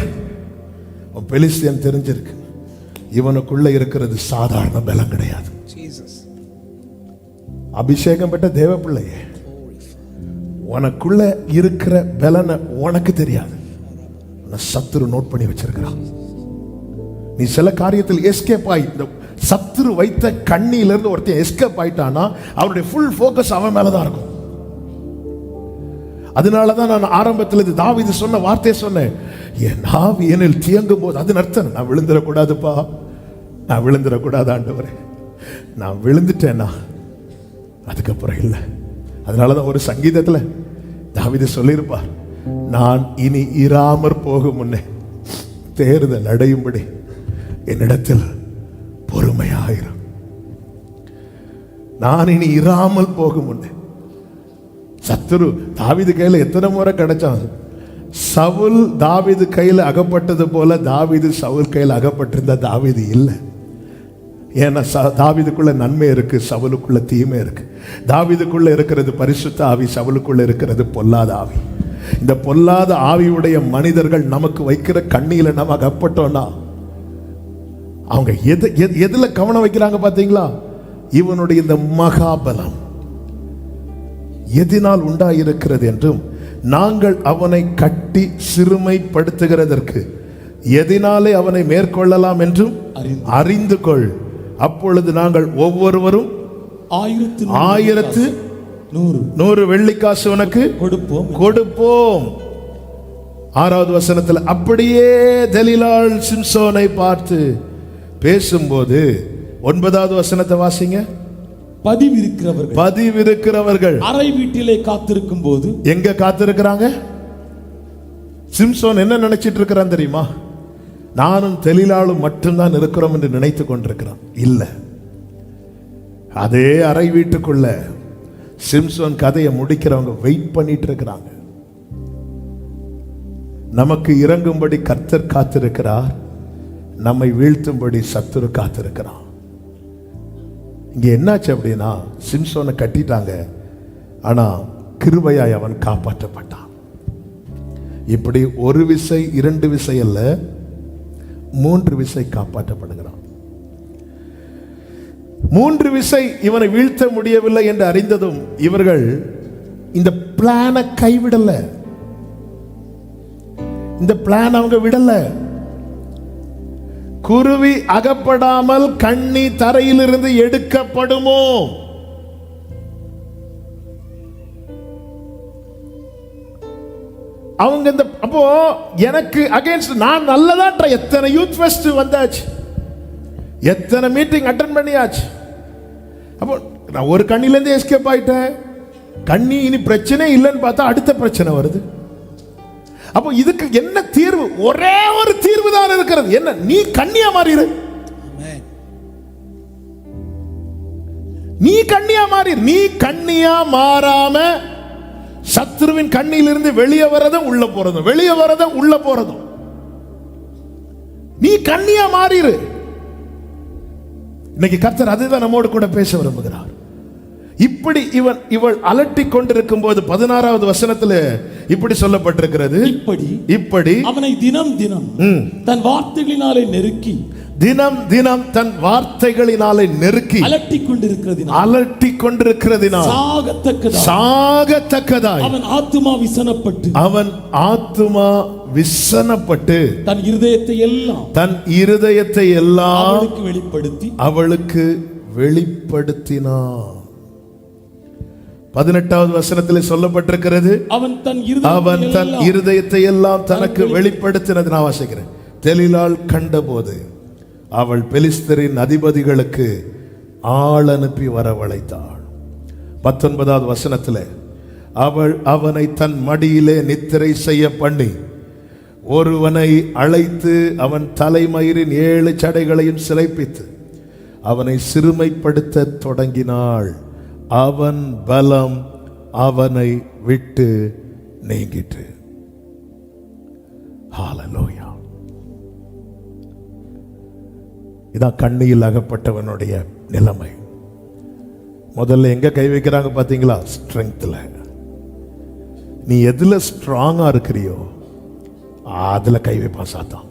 பெலிஸ்தியன் தெரிஞ்சிருக்கு, இவனுக்குள்ள இருக்கிறது சாதாரண பலம் கிடையாது. அபிஷேகம் பெற்ற தேவ பிள்ளையே, உனக்குள்ள இருக்கிற பலனை உனக்கு தெரியாது, சத்துரு நோட் பண்ணி வச்சிருக்கிறான். நீ சில காரியத்தில் எஸ்கேப் ஆகி, இந்த சத்துரு வைத்த கண்ணியிலிருந்து ஒருத்தன் எஸ்கேப் ஆயிட்டானா அவருடைய ஃபுல் ஃபோக்கஸ் அவன் மேலதான் இருக்கும். அதனாலதான் நான் ஆரம்பத்தில் இது தாவீது சொன்ன வார்த்தையை சொன்னேன், என் ஆவி என்னில் தியங்கும் போது, அது அர்த்தம் நான் விழுந்துடக்கூடாதுப்பா, நான் விழுந்துடக்கூடாது ஆண்டவரே, நான் விழுந்துட்டேன்னா அதுக்கப்புறம் இல்லை. அதனாலதான் ஒரு சங்கீதத்துல தாவீது சொல்லியிருப்பார், நான் இனி இராமற் போகும் முன்னே தேர்தல் அடையும்படி என்னிடத்தில் பொறுமையாயிரும். நான் இனி இராமல் போகும் முன்னே. சத்துரு தாவீது கையில எத்தனை முறை கிடைச்சான்? சவுல் தாவீது கையில அகப்பட்டது போல தாவீது சவுல் கையில் அகப்பட்டிருந்த தாவீது இல்லை. ஏன்னா தாவீதுக்குள்ள நன்மை இருக்கு, சவுலுக்குள்ள தீமை இருக்கு. தாவீதுக்குள்ள இருக்கிறது பரிசுத்த ஆவி, சவுலுக்குள்ள இருக்கிறது பொல்லாத ஆவி. இந்த பொல்லாத ஆவியுடைய மனிதர்கள் நமக்கு வைக்கிற கண்ணியில நம்ம அகப்பட்டோம்னா அவங்க எதுல கவனம் வைக்கிறாங்க பாத்தீங்களா? இவனுடைய இந்த மகாபலம் எதினால் உண்டாயிருக்கிறது என்றும், நாங்கள் அவனை கட்டி சிறுமைப்படுத்துகிறதற்கு எதினாலே அவனை மேற்கொள்ளலாம் என்றும் அறிந்து கொள். அப்பொழுது நாங்கள் ஒவ்வொருவரும் 1100 வெள்ளிக்காசு உனக்கு கொடுப்போம். 6வது வசனத்தில் அப்படியே தெலீலாள் சிம்சோனை பார்த்து பேசும்போது, 9வது வசனத்தை வாசிங்க. பதிவிருக்கிறவர்கள் அறை வீட்டிலே காத்திருக்கும் போது, எங்க காத்திருக்கிறாங்க? சிம்சோன் என்ன நினைச்சிட்டு இருக்கிறான் தெரியுமா? நானும் தெலீலாளும் மட்டும்தான் இருக்கிறோம் என்று நினைத்துக் கொண்டிருக்கிறான். இல்ல, அதே அறை வீட்டுக்குள்ள சிம்சோன் கதையை முடிக்கிறவங்க வெயிட் பண்ணிட்டு இருக்கிறாங்க. நமக்கு இறங்கும்படி கர்த்தர் காத்திருக்கிறார், நம்மை வீழ்த்தும்படி சத்துரு காத்திருக்கிறான். இங்க என்னாச்சு அப்படின்னா, சிம்சோனை கட்டிட்டாங்க, ஆனா கிருபையாய் அவன் காப்பாற்றப்பட்டான். இப்படி ஒரு விசை 2 விசை அல்ல, 3 விசை காப்பாற்றப்படுகிறான். 3 விசை இவனை வீழ்த்த முடியவில்லை என்று அறிந்ததும் இவர்கள் இந்த பிளானை கைவிடல. இந்த பிளான் அவங்க விடல. குருவி அகப்படாமல் கண்ணி தரையிலிருந்து எடுக்கப்படுமோ? அவங்க இந்த அப்போ எனக்கு அகைன்ஸ்ட் நான் நல்லதான்ற எத்தனை யூத் ஃபெஸ்ட் வந்தாச்சு, எத்தனை மீட்டிங் அட்டென்ட் பண்ணியாச்சு. அப்போ நான் ஒரு கண்ணிலேருந்து எஸ்கேப் ஆயிட்டேன். கண்ணி இனி பிரச்சனை இல்லைன்னு பார்த்தா அடுத்த பிரச்சனை வருது. அப்போ இதுக்கு என்ன தீர்வு? ஒரே ஒரு தீர்வு தான் இருக்கிறது. என்ன? நீ கண்ணியா மாறிடு. நீ கண்ணியா மாறி. நீ கண்ணியா மாறாம சத்ருவின் கண்ணிலிருந்து வெளியே வரதும் உள்ள போறதும், வெளியே வரதும் உள்ள போறதும். நீ கண்ணியா மாறிடு. இன்னைக்கு கர்த்தர் அதுதான் நம்மோடு கூட பேச விரும்புகிறார். இப்படி இவள் அலட்டி கொண்டிருக்கும் போது 16வது வசனத்தில் இப்படி சொல்லப்பட்டிருக்கிறது, இப்படி அவனை தினம் தினம் தன் வார்த்தைகளினாலே நெருக்கி, தினம் தினம் தன் வார்த்தைகளினாலே நெருக்கி அலட்டி கொண்டிருக்கிறதினால் சாகத்தக்கதாய் அவன் ஆத்துமா விசனப்பட்டு தன் இருதயத்தை எல்லாம் அவளுக்கு வெளிப்படுத்தினான். 18வது வசனத்தில் சொல்லப்பட்டிருக்கிறது, அவன் தன் இருதயத்தை எல்லாம் தனக்கு வெளிப்படுத்தினது. நான் வாசிக்கிறேன். தெலீலாள் கண்டபோது அவள் பெலிஸ்தரின் அதிபதிகளுக்கு ஆள் அனுப்பி வரவழைத்தாள். 19வது வசனத்தில் அவள் அவனை தன் மடியிலே நித்திரை செய்ய பண்ணி ஒருவனை அழைத்து அவன் தலைமயிரின் 7 சடைகளையும் சிலைப்பித்து அவனை சிறுமைப்படுத்த தொடங்கினாள். அவன் பலம் அவனை விட்டு நீங்கிற்று. ஹல்லேலூயா. இதான் கண்ணியில் அகப்பட்டவனுடைய நிலைமை. முதல்ல எங்க கை வைக்கிறாங்க பாத்தீங்களா? ஸ்ட்ரெங்க்ல. நீ எதுல ஸ்ட்ராங்கா இருக்கிறியோ அதுல கை வைப்பான் சாத்தான்.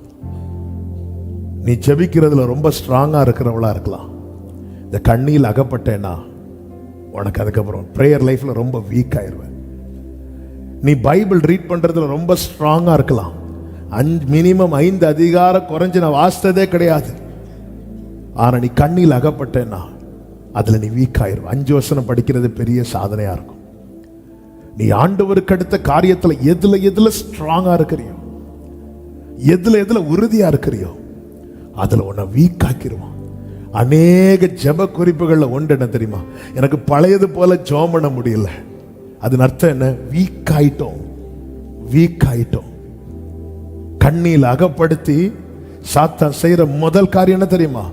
நீ ஜெபிக்கிறதுல ரொம்ப ஸ்ட்ராங்கா இருக்கிறவளா இருக்கலாம். இந்த கண்ணியில் அகப்பட்டேன்னா உனக்கு அதுக்கப்புறம் ப்ரேயர் லைஃப்ல ரொம்ப வீக் ஆயிடுவேன். நீ பைபிள் ரீட் பண்றதுல ரொம்ப ஸ்ட்ராங்கா இருக்கலாம். மினிமம் 5 அதிகாரம் குறைஞ்சு நான் வாசித்ததே கிடையாது. ஆனா நீ கண்ணியில் அகப்பட்டேன்னா அதுல நீ வீக் ஆயிடுவ. 5 வசனம் படிக்கிறது பெரிய சாதனையா இருக்கும். நீ ஆண்டவருக்கு அடுத்த காரியத்துல எதுல ஸ்ட்ராங்கா இருக்கிறியோ, எதுல உறுதியா இருக்கிறியோ அதுல உன்னை வீக் ஆக்கிடுவான். அநேக ஜெப குறிப்புகள்ல ஒன்று என்ன தெரியுமா? எனக்கு பழையது போல ஜெபம் பண்ண முடியல. அதன் அர்த்தம் என்ன? வீக் ஆயிட்டோம். கண்ணியில் அகப்படுத்தி சாத்தான் செய்யற முதல் காரியம் என்ன தெரியுமா?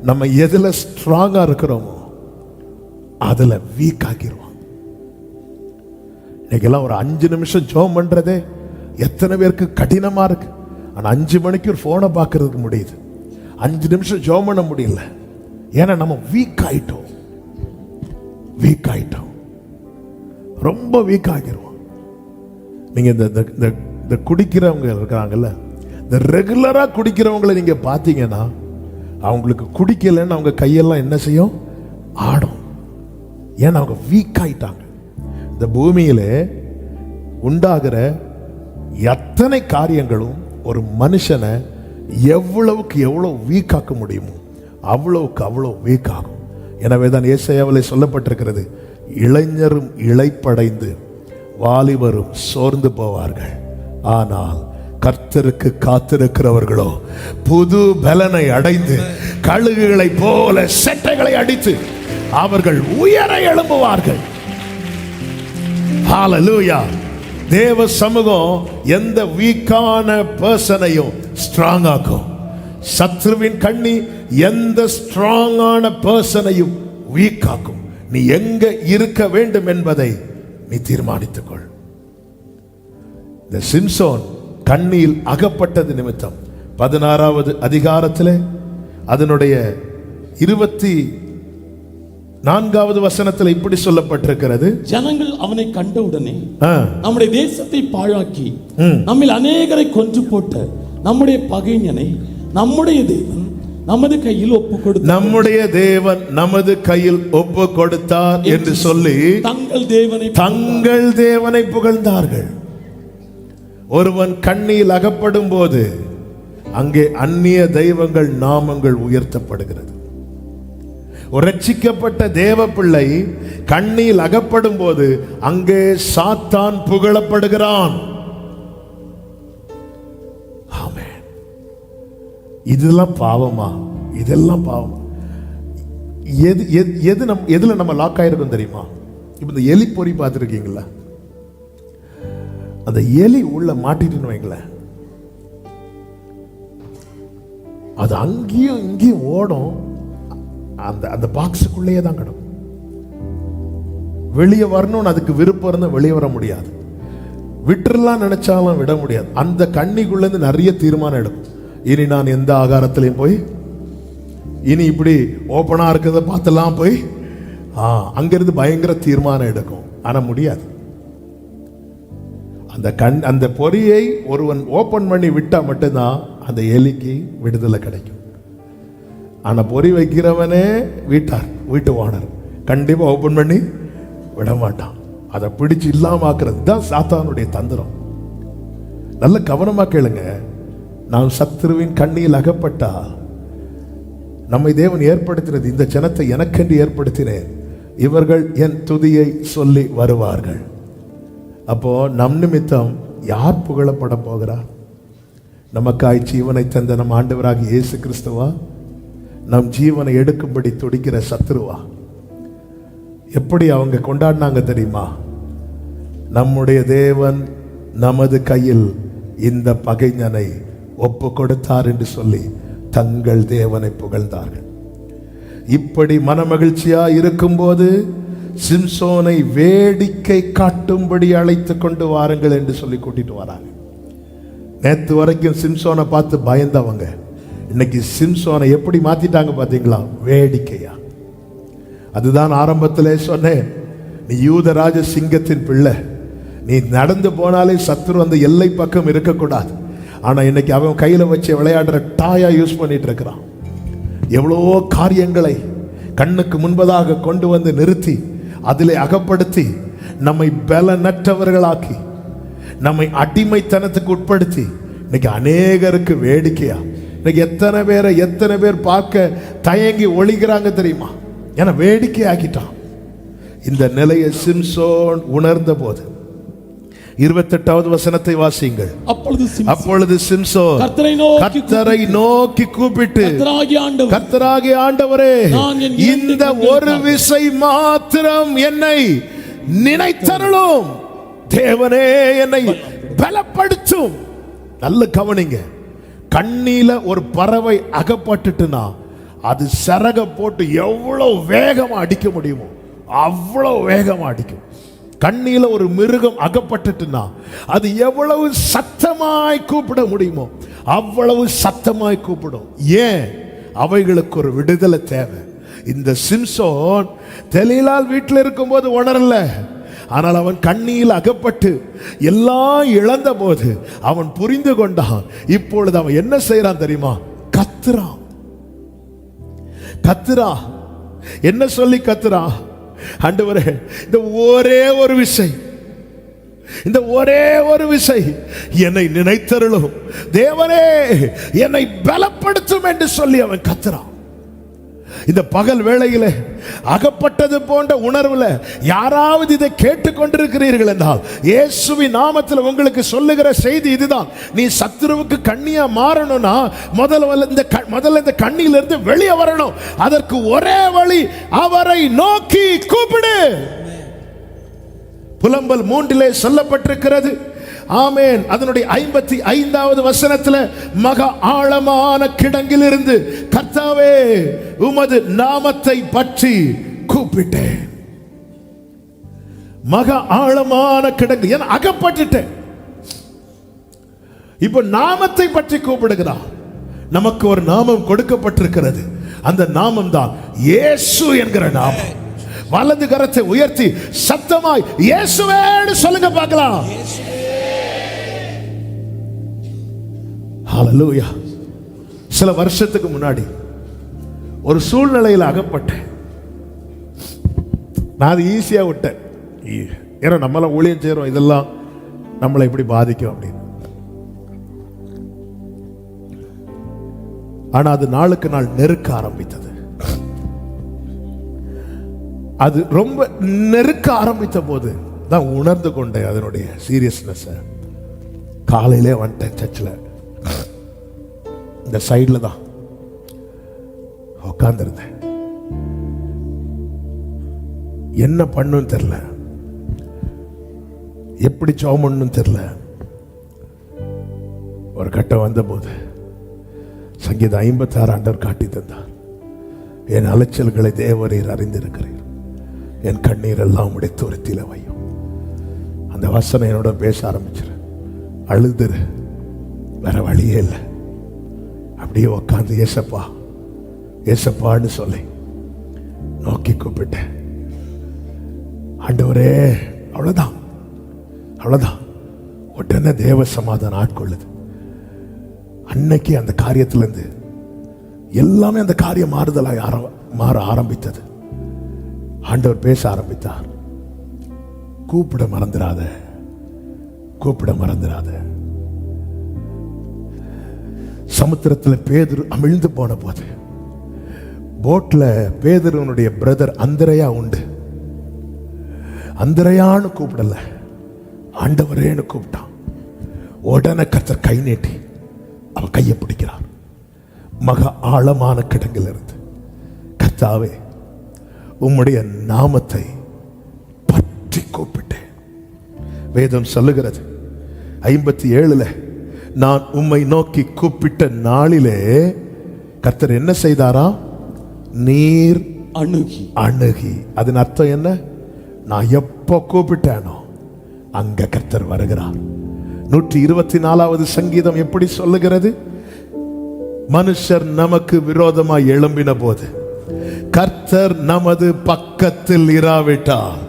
நம்ம எதுல ஸ்ட்ராங்கா இருக்கிறோமோ அதுல வீக் ஆக்கிடுவான். இன்னைக்கெல்லாம் ஒரு 5 நிமிஷம் ஜெபம் பண்றதே எத்தனை பேருக்கு கடினமா இருக்கு. ஆனா 5 மணிக்கு ஒரு போனை பார்க்கறதுக்கு முடியுது. 5 நிமிஷம் ஜெபம் பண்ண முடியல. ஏன்னா நம்ம வீக் ஆயிட்டோம். ரொம்ப வீக் ஆகிடுவோம். நீங்க இந்த குடிக்கிறவங்க இருக்காங்கல்ல, இந்த ரெகுலரா குடிக்கிறவங்களை நீங்க பாத்தீங்கன்னா அவங்களுக்கு குடிக்கலன்னு அவங்க கையெல்லாம் என்ன செய்யும்? ஆடும். ஏன்னா அவங்க வீக் ஆயிட்டாங்க. இந்த பூமியில உண்டாகிற எத்தனை காரியங்களும் ஒரு மனுஷனை எவ்வளவுக்கு எவ்வளவு வீக் ஆக்க முடியுமோ அவ்வளவுக்கு அவ்வளவு வீக் ஆகும். எனவே தான் ஏசாயாவிலே சொல்லப்பட்டிருக்கிறது, இளைஞரும் இளைப்படைந்து வாலிபரும் சோர்ந்து போவார்கள், ஆனால் கர்த்தருக்கு காத்திருக்கிறவர்களோ புது பலனை அடைந்து கழுகுகளை போல செட்டைகளை அடித்து அவர்கள் உயர எழும்புவார்கள். ஹல்லேலூயா. தேவ சமூகம் எந்த வீக்கான பர்சனையும் ஸ்ட்ராங் ஆக்கும். சத்ருவின் கண்ணி எந்த ஸ்ட்ராங்கான பர்சனையும் வீக் ஆக்கும். நீ எங்க இருக்க வேண்டும் என்பதை நீ தீர்மானித்துக்கொள். இந்த சிம்சோன் கண்ணியில் அகப்பட்டது நிமித்தம் 16வது அதிகாரத்திலே அதனுடைய 24வது வசனத்தில் இப்படி சொல்லப்பட்டிருக்கிறது, ஜனங்கள் அவனை கண்டவுடனே நம்முடைய தேசத்தை பாழாக்கி நம்மில் அநேகரை கொன்று போட்ட நம்முடைய பகைஞனை நம்முடைய தேவன் நமது கையில் ஒப்பு கொடுத்தார் என்று சொல்லி தங்கள் தேவனை புகழ்ந்தார்கள். ஒருவன் கண்ணியில் அகப்படும் போது அங்கே அந்நிய தெய்வங்கள் நாமங்கள் உயர்த்தப்படுகிறது. ஒரு ரட்சிக்கப்பட்ட தேவ பிள்ளை கண்ணியில் அகப்படும் போது அங்கே சாத்தான் புகழப்படுகிறான். இதெல்லாம் பாவமா? இதெல்லாம் பாவம். எதுல நம்ம லாக் ஆயிருக்கும் தெரியுமா? இப்ப இந்த எலி பொறி பார்த்துருக்கீங்களா? அந்த எலி உள்ள மாட்டிட்டுன்னு வைங்களேன், அது அங்கேயும் இங்கேயும் ஓடும். அந்த அந்த பாக்ஸுக்குள்ளேயே தான் கிடக்கும். வெளியே வரணும்னு அதுக்கு விருப்பம் இருந்தா வெளியே வர முடியாது. விட்டுறலாம் நினைச்சாலும் விட முடியாது. அந்த கண்ணிக்குள்ள இருந்து நிறைய தீர்மானம் எடுக்கும். இனி நான் எந்த ஆகாரத்திலையும் போய், இனி இப்படி ஓப்பனா இருக்கிறத பார்த்தெல்லாம் போய் அங்கிருந்து பயங்கர தீர்மானம் எடுக்கும். ஆனா முடியாது. அந்த பொறியை ஒருவன் ஓபன் பண்ணி விட்டா மட்டும்தான் அந்த எலிக்கு விடுதலை கிடைக்கும். ஆனா பொறி வைக்கிறவனே வீட்டு ஓனர் கண்டிப்பா ஓபன் பண்ணி விட மாட்டான். அதை பிடிச்சு இல்லாம ஆக்குறது தான் சாத்தானுடைய தந்திரம். நல்ல கவனமா கேளுங்க. நாம் சத்துருவின் கண்ணியில் அகப்பட்டா, நம்மை தேவன் ஏற்படுத்தினது, இந்த ஜனத்தை எனக்கென்று ஏற்படுத்தினேன், இவர்கள் என் துதியை சொல்லி வருவார்கள். அப்போ நம் நிமித்தம் யார் புகழப்பட போகிறார்? நமக்காய் ஜீவனை தந்த நம் ஆண்டவராகிய இயேசு கிறிஸ்துவா? நம் ஜீவனை எடுக்கும்படி துடிக்கிற சத்துருவா? எப்படி அவங்க கொண்டாடினாங்க தெரியுமா? நம்முடைய தேவன் நமது கையில் இந்த பகைஞனை ஒப்பு கொடுத்தார் என்று சொல்லி தங்கள் தேவனை புகழ்ந்தார்கள். இப்படி மனமகிழ்ச்சியா இருக்கும்போது சிம்சோனை வேடிக்கை காட்டும்படி அழைத்து கொண்டு வாருங்கள் என்று சொல்லி கூட்டிட்டு வராங்க. நேத்து வரைக்கும் சிம்சோனை பார்த்து பயந்தவங்க இன்னைக்கு சிம்சோனை எப்படி மாத்திட்டாங்க பாத்தீங்களா? வேடிக்கையா. அதுதான் ஆரம்பத்திலே சொன்னேன், நீ யூதராஜ சிங்கத்தின் பிள்ளை, நீ நடந்து போனாலே சத்துரு அந்த எல்லை பக்கம் இருக்கக்கூடாது. ஆனா இன்னைக்கு அவன் கையில வச்சு விளையாடுற டாயா யூஸ் பண்ணிட்டு இருக்கிறான். எவ்வளவோ காரியங்களை கண்ணுக்கு முன்பதாக கொண்டு வந்து நிறுத்தி அதிலே அகப்படுத்தி நம்மை பலனற்றவர்களாக்கி நம்மை அடிமைத்தனத்துக்கு உட்படுத்தி இன்னைக்கு அநேகருக்கு வேடிக்கையா. இன்னைக்கு எத்தனை பேர் பார்க்க தயங்கி ஒளிகிறாங்க தெரியுமா? ஏன்னா வேடிக்கை ஆக்கிட்டான். இந்த நிலையை சிம்சோன் உணர்ந்த போது 28வது வசனத்தை வாசியுங்கள். அப்பொழுது சிம்சோன் கர்த்தரை நோக்கி கூப்பிட்டு, கர்த்தராகிய ஆண்டவரே, இந்த ஒரு விசை மாத்திரம் என்னை நினைத்தருளும். தேவனே, என்னை பலப்படுத்தும். நல்ல கவனிங்க. கண்ணில ஒரு பறவை அகப்பட்டுட்டுனா அது சரக போட்டு எவ்வளவு வேகமா அடிக்க முடியுமோ அவ்வளவு வேகமா அடிக்கும். கண்ணில ஒரு மிருகம் அகப்பட்டுட்டுனா அது எவ்வளவு சத்தமாய் கூப்பிட முடியுமோ அவ்வளவு சத்தமாய் கூப்பிடும். ஏன்? அவைகளுக்கு ஒரு விடுதலை தேவை. இந்த சிம்சோன் தெலீலால் வீட்டில் இருக்கும்போது உணரல. ஆனால் அவன் கண்ணியில் அகப்பட்டு எல்லாம் இழந்த போது அவன் புரிந்து கொண்டான். இப்பொழுது அவன் என்ன செய்யறான் தெரியுமா? கத்துறான். என்ன சொல்லி கத்துறான்? ஆண்டவரே, இந்த ஒரே ஒரு விசை என்னை நினைத்தருளும். தேவனே, என்னை பலப்படுத்தும் என்று சொல்லி அவன் கத்துறான். இந்த பகல் வேளையில அகப்பட்டது போன்ற உணர்வுல யாராவது இதை கேட்டுக்கொண்டிருக்கிறீர்கள் என்றால் இயேசுவின் நாமத்தில் உங்களுக்கு சொல்லுகிற செய்தி இதுதான். நீ சத்துருவுக்கு கண்ணியா மாறணும்னா முதல்ல இந்த கண்ணியிலிருந்து வெளியே வரணும். அதற்கு ஒரே வழி, அவரை நோக்கி கூப்பிடு. புலம்பல் 3 சொல்லப்பட்டிருக்கிறது. ஆமென். அதனுடைய 55வது வசனத்தில் மகா ஆழமான கிடங்கிலிருந்து கர்த்தாவே உமது நாமத்தை பற்றி கூப்பிட்டேன். மகா ஆழமான கிடங்கு, என அகப்பட்டுட்டேன். இப்ப நாமத்தை பற்றி கூப்பிடுகிறார். நமக்கு ஒரு நாமம் கொடுக்கப்பட்டிருக்கிறது. அந்த நாமம் தான் இயேசு என்கிற நாமம். வலது கரத்தை உயர்த்தி சத்தமாய் இயேசுவேன்னு சொல்லுங்க பார்க்கலாம். ஹல்லேலூயா. சில வருஷத்துக்கு முன்னாடி ஒரு சூழ்நிலையில் அகப்பட்டேன். நான் அது ஈஸியா விட்டேன். ஏன்னா நம்மள ஊழியம் செய்யறோம், இதெல்லாம் நம்மளை எப்படி பாதிக்கும் அப்படின்னு. ஆனா அது நாளுக்கு நாள் நெருக்க ஆரம்பித்தது. அது ரொம்ப நெருக்க ஆரம்பித்த போது தான் உணர்ந்து கொண்டேன் அதனுடைய சீரியஸ்னஸ். காலையிலே வந்துட்டேன் சர்ச்சில். இந்த சைடுல தான் உட்கார்ந்திருந்தேன். என்ன பண்ணுன்னு தெரியல, எப்படி சோமன்னு தெரியல. ஒரு கட்டம் வந்த போது சங்கீதம் 56 ஆண்டவர் காட்டி தந்தார். என் அலைச்சல்களை தேவரீர் அறிந்திருக்கிறீர், என் கண்ணீர் எல்லாம் உடைய துரத்தில வையும். அந்த வசனம் என்னோட பேச ஆரம்பிச்சிரு. அழுதுரு, வேற வழியே இல்லை. அப்படியே உக்காந்து ஏசப்பா ஏசப்பான்னு சொல்லி நோக்கி கூப்பிட்டேன். ஆண்டவரே, அவ்வளவுதான் அவ்வளவுதான். உடனே தேவ சமாதானம் ஆட்கொள்ளுது. அன்னைக்கு அந்த காரியத்திலிருந்து எல்லாமே அந்த காரியம் மாறுதலாய் மாற ஆரம்பித்தது. ஆண்டவர் பேச ஆரம்பித்தார். கூப்பிட மறந்துடாத, கூப்பிட மறந்துடாத. சமுத்திரத்தில் பேதுரு அமிழ்ந்து போன போது போட்ல பேதுருவனுடைய பிரதர் அந்திரையா உண்டு. அந்திரையான்னு கூப்பிடல, ஆண்டவரேன்னு கூப்பிட்டான். உடனே கர்த்தர் கை நீட்டி அவன் கையை பிடிக்கிறார். மகா ஆழமான கிடங்கில் இருந்து, கர்த்தாவே உம்முடைய நாமத்தை பற்றி கூப்பிட்டேன். வேதம் சொல்லுகிறது 57 நான் உம்மை நோக்கி கூப்பிட்ட நாளிலே கர்த்தர் என்ன செய்தாரா? நீர் அணுகி. அணுகி. அதன் அர்த்தம் என்ன? நான் எப்போ கூப்பிட்டேனோ அங்க கர்த்தர் வருகிறார். 124வது சங்கீதம் எப்படி சொல்லுகிறது? மனுஷர் நமக்கு விரோதமாய் எழும்பின போது கர்த்தர் நமது பக்கத்தில் இராவிட்டால்,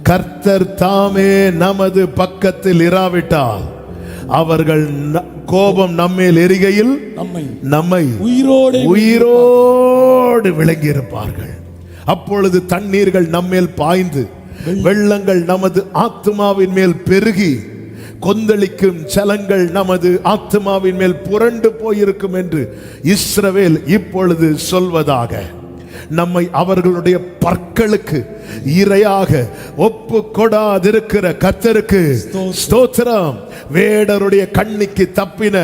கர்த்தர் தாமே நமது பக்கத்தில் இராவிட்டால் அவர்கள் கோபம் நம்மேல் எரிகையில் நம்மை உயிரோடு விளங்கி இருப்பார்கள். அப்பொழுது தண்ணீர்கள் நம்மேல் பாய்ந்து வெள்ளங்கள் நமது ஆத்துமாவின் மேல் பெருகி கொந்தளிக்கும் ஜலங்கள் நமது ஆத்துமாவின் மேல் புரண்டு போயிருக்கும் என்று இஸ்ரவேல் இப்பொழுது சொல்வதாக. நம்மை அவர்களுடைய பற்களுக்கு இரையாக ஒப்பு கொடாதிருக்கிற கர்த்தருக்கு ஸ்தோத்திரம். வேடருடைய கண்ணிக்கு தப்பின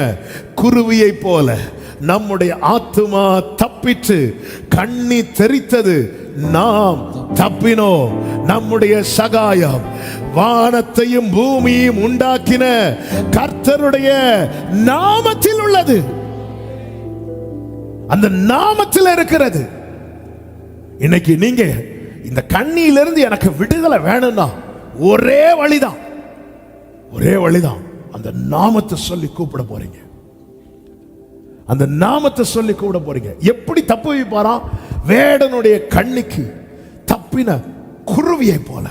குருவியை போல நம்முடைய ஆத்துமா தப்பிற்று. கண்ணி தெரித்தது, நாம் தப்பினோம். நம்முடைய சகாயம் வானத்தையும் பூமியையும் உண்டாக்கின கர்த்தருடைய நாமத்தில் உள்ளது. அந்த நாமத்தில் இருக்கிறது. இன்னைக்கு நீங்க இந்த கண்ணியிலிருந்து எனக்கு விடுதலை வேணும்னா ஒரே வழிதான், ஒரே வழிதான். அந்த நாமத்தை சொல்லி கூப்பிட போறீங்க. அந்த நாமத்தை சொல்லி கூப்பிட போறீங்க. எப்படி தப்பு வைப்பாரா? வேடனுடைய கண்ணிக்கு தப்பின குருவியை போல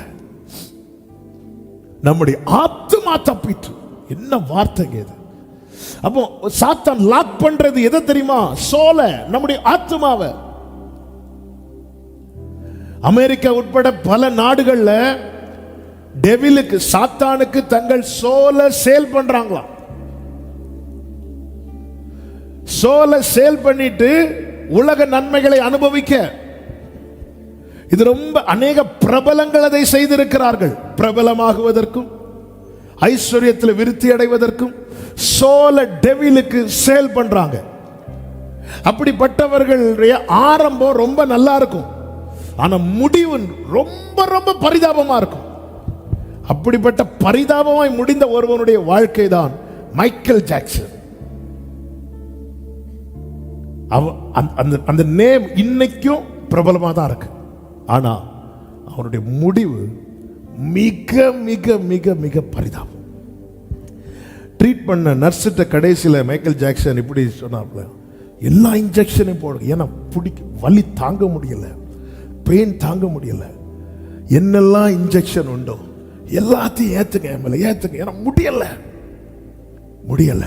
நம்முடைய ஆத்துமா தப்பிட்டு. என்ன வார்த்தைங்க இது! அப்போ சாத்தான் லாக் பண்றது எதை தெரியுமா? சோல, நம்முடைய ஆத்துமாவை. அமெரிக்கா உட்பட பல நாடுகள்ல டெவிலுக்கு, சாத்தானுக்கு தங்கள் சோல சேல் பண்றாங்களாம். சோல சேல் பண்ணிட்டு உலக நன்மைகளை அனுபவிக்க. இது ரொம்ப அநேக பிரபலங்கள் அதை செய்திருக்கிறார்கள். பிரபலமாகுவதற்கும் ஐஸ்வர்யத்தில் விருத்தி அடைவதற்கும் சோல டெவிலுக்கு சேல் பண்றாங்க. அப்படிப்பட்டவர்களுடைய ஆரம்பம் ரொம்ப நல்லா இருக்கும், ஆனா முடிவு ரொம்ப ரொம்ப பரிதாபமா இருக்கும். அப்படிப்பட்ட பரிதாபமாய் முடிந்த ஒருவனுடைய வாழ்க்கை தான் மைக்கேல் ஜாக்சன். அந்த நேம் இன்னைக்கும் பிரபலமா தான் இருக்கு. ஆனா அவனுடைய முடிவு மிக மிக மிக மிக பரிதாபம். ட்ரீட் பண்ண நர்ஸ்கிட்ட கடைசியில் மைக்கேல் ஜாக்சன் இப்படி சொன்னாப்ல, எல்லா இன்ஜெக்ஷனையும் போடுங்க, ஏன்னா வலி தாங்க முடியல, பெயின் தாங்க முடியல, என்னெல்லாம் இன்ஜெக்ஷன் உண்டோ எல்லாத்தையும் ஏத்துங்க, ஏத்துங்க, ஏன்னா முடியல முடியல.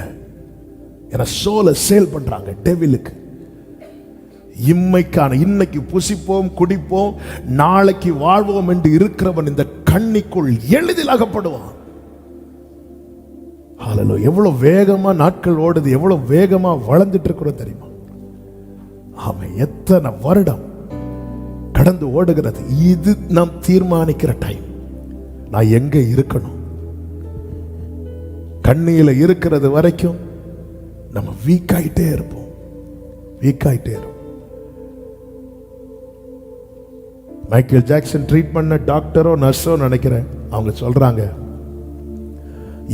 ஏன்னா சோலை சேல் பண்றாங்க டெவிலுக்கு. இம்மைக்கான இன்னைக்கு புசிப்போம் குடிப்போம் நாளைக்கு வாழ்வோம் என்று இருக்கிறவன் இந்த கண்ணிக்குள் எளிதில் அகப்படுவான். எவ்வளவு வேகமா நாட்கள் ஓடுது, எவ்வளவு வேகமா வளர்ந்துட்டு இருக்கிறோம் தெரியுமா? ஆமா, எத்தனை வருடம் கடந்து ஓடுகிறது. இது நாம் தீர்மானிக்கிற டைம். நான் எங்க இருக்கணும்? கண்ணியில இருக்கிறது வரைக்கும் நம்ம வீக் ஆயிட்டே இருப்போம். வீக் ஆயிட்டே இருக்கும். மைக்கேல் ஜாக்சன் ட்ரீட் பண்ண டாக்டரோ நர்ஸோ நினைக்கிறேன், அவங்க சொல்றாங்க,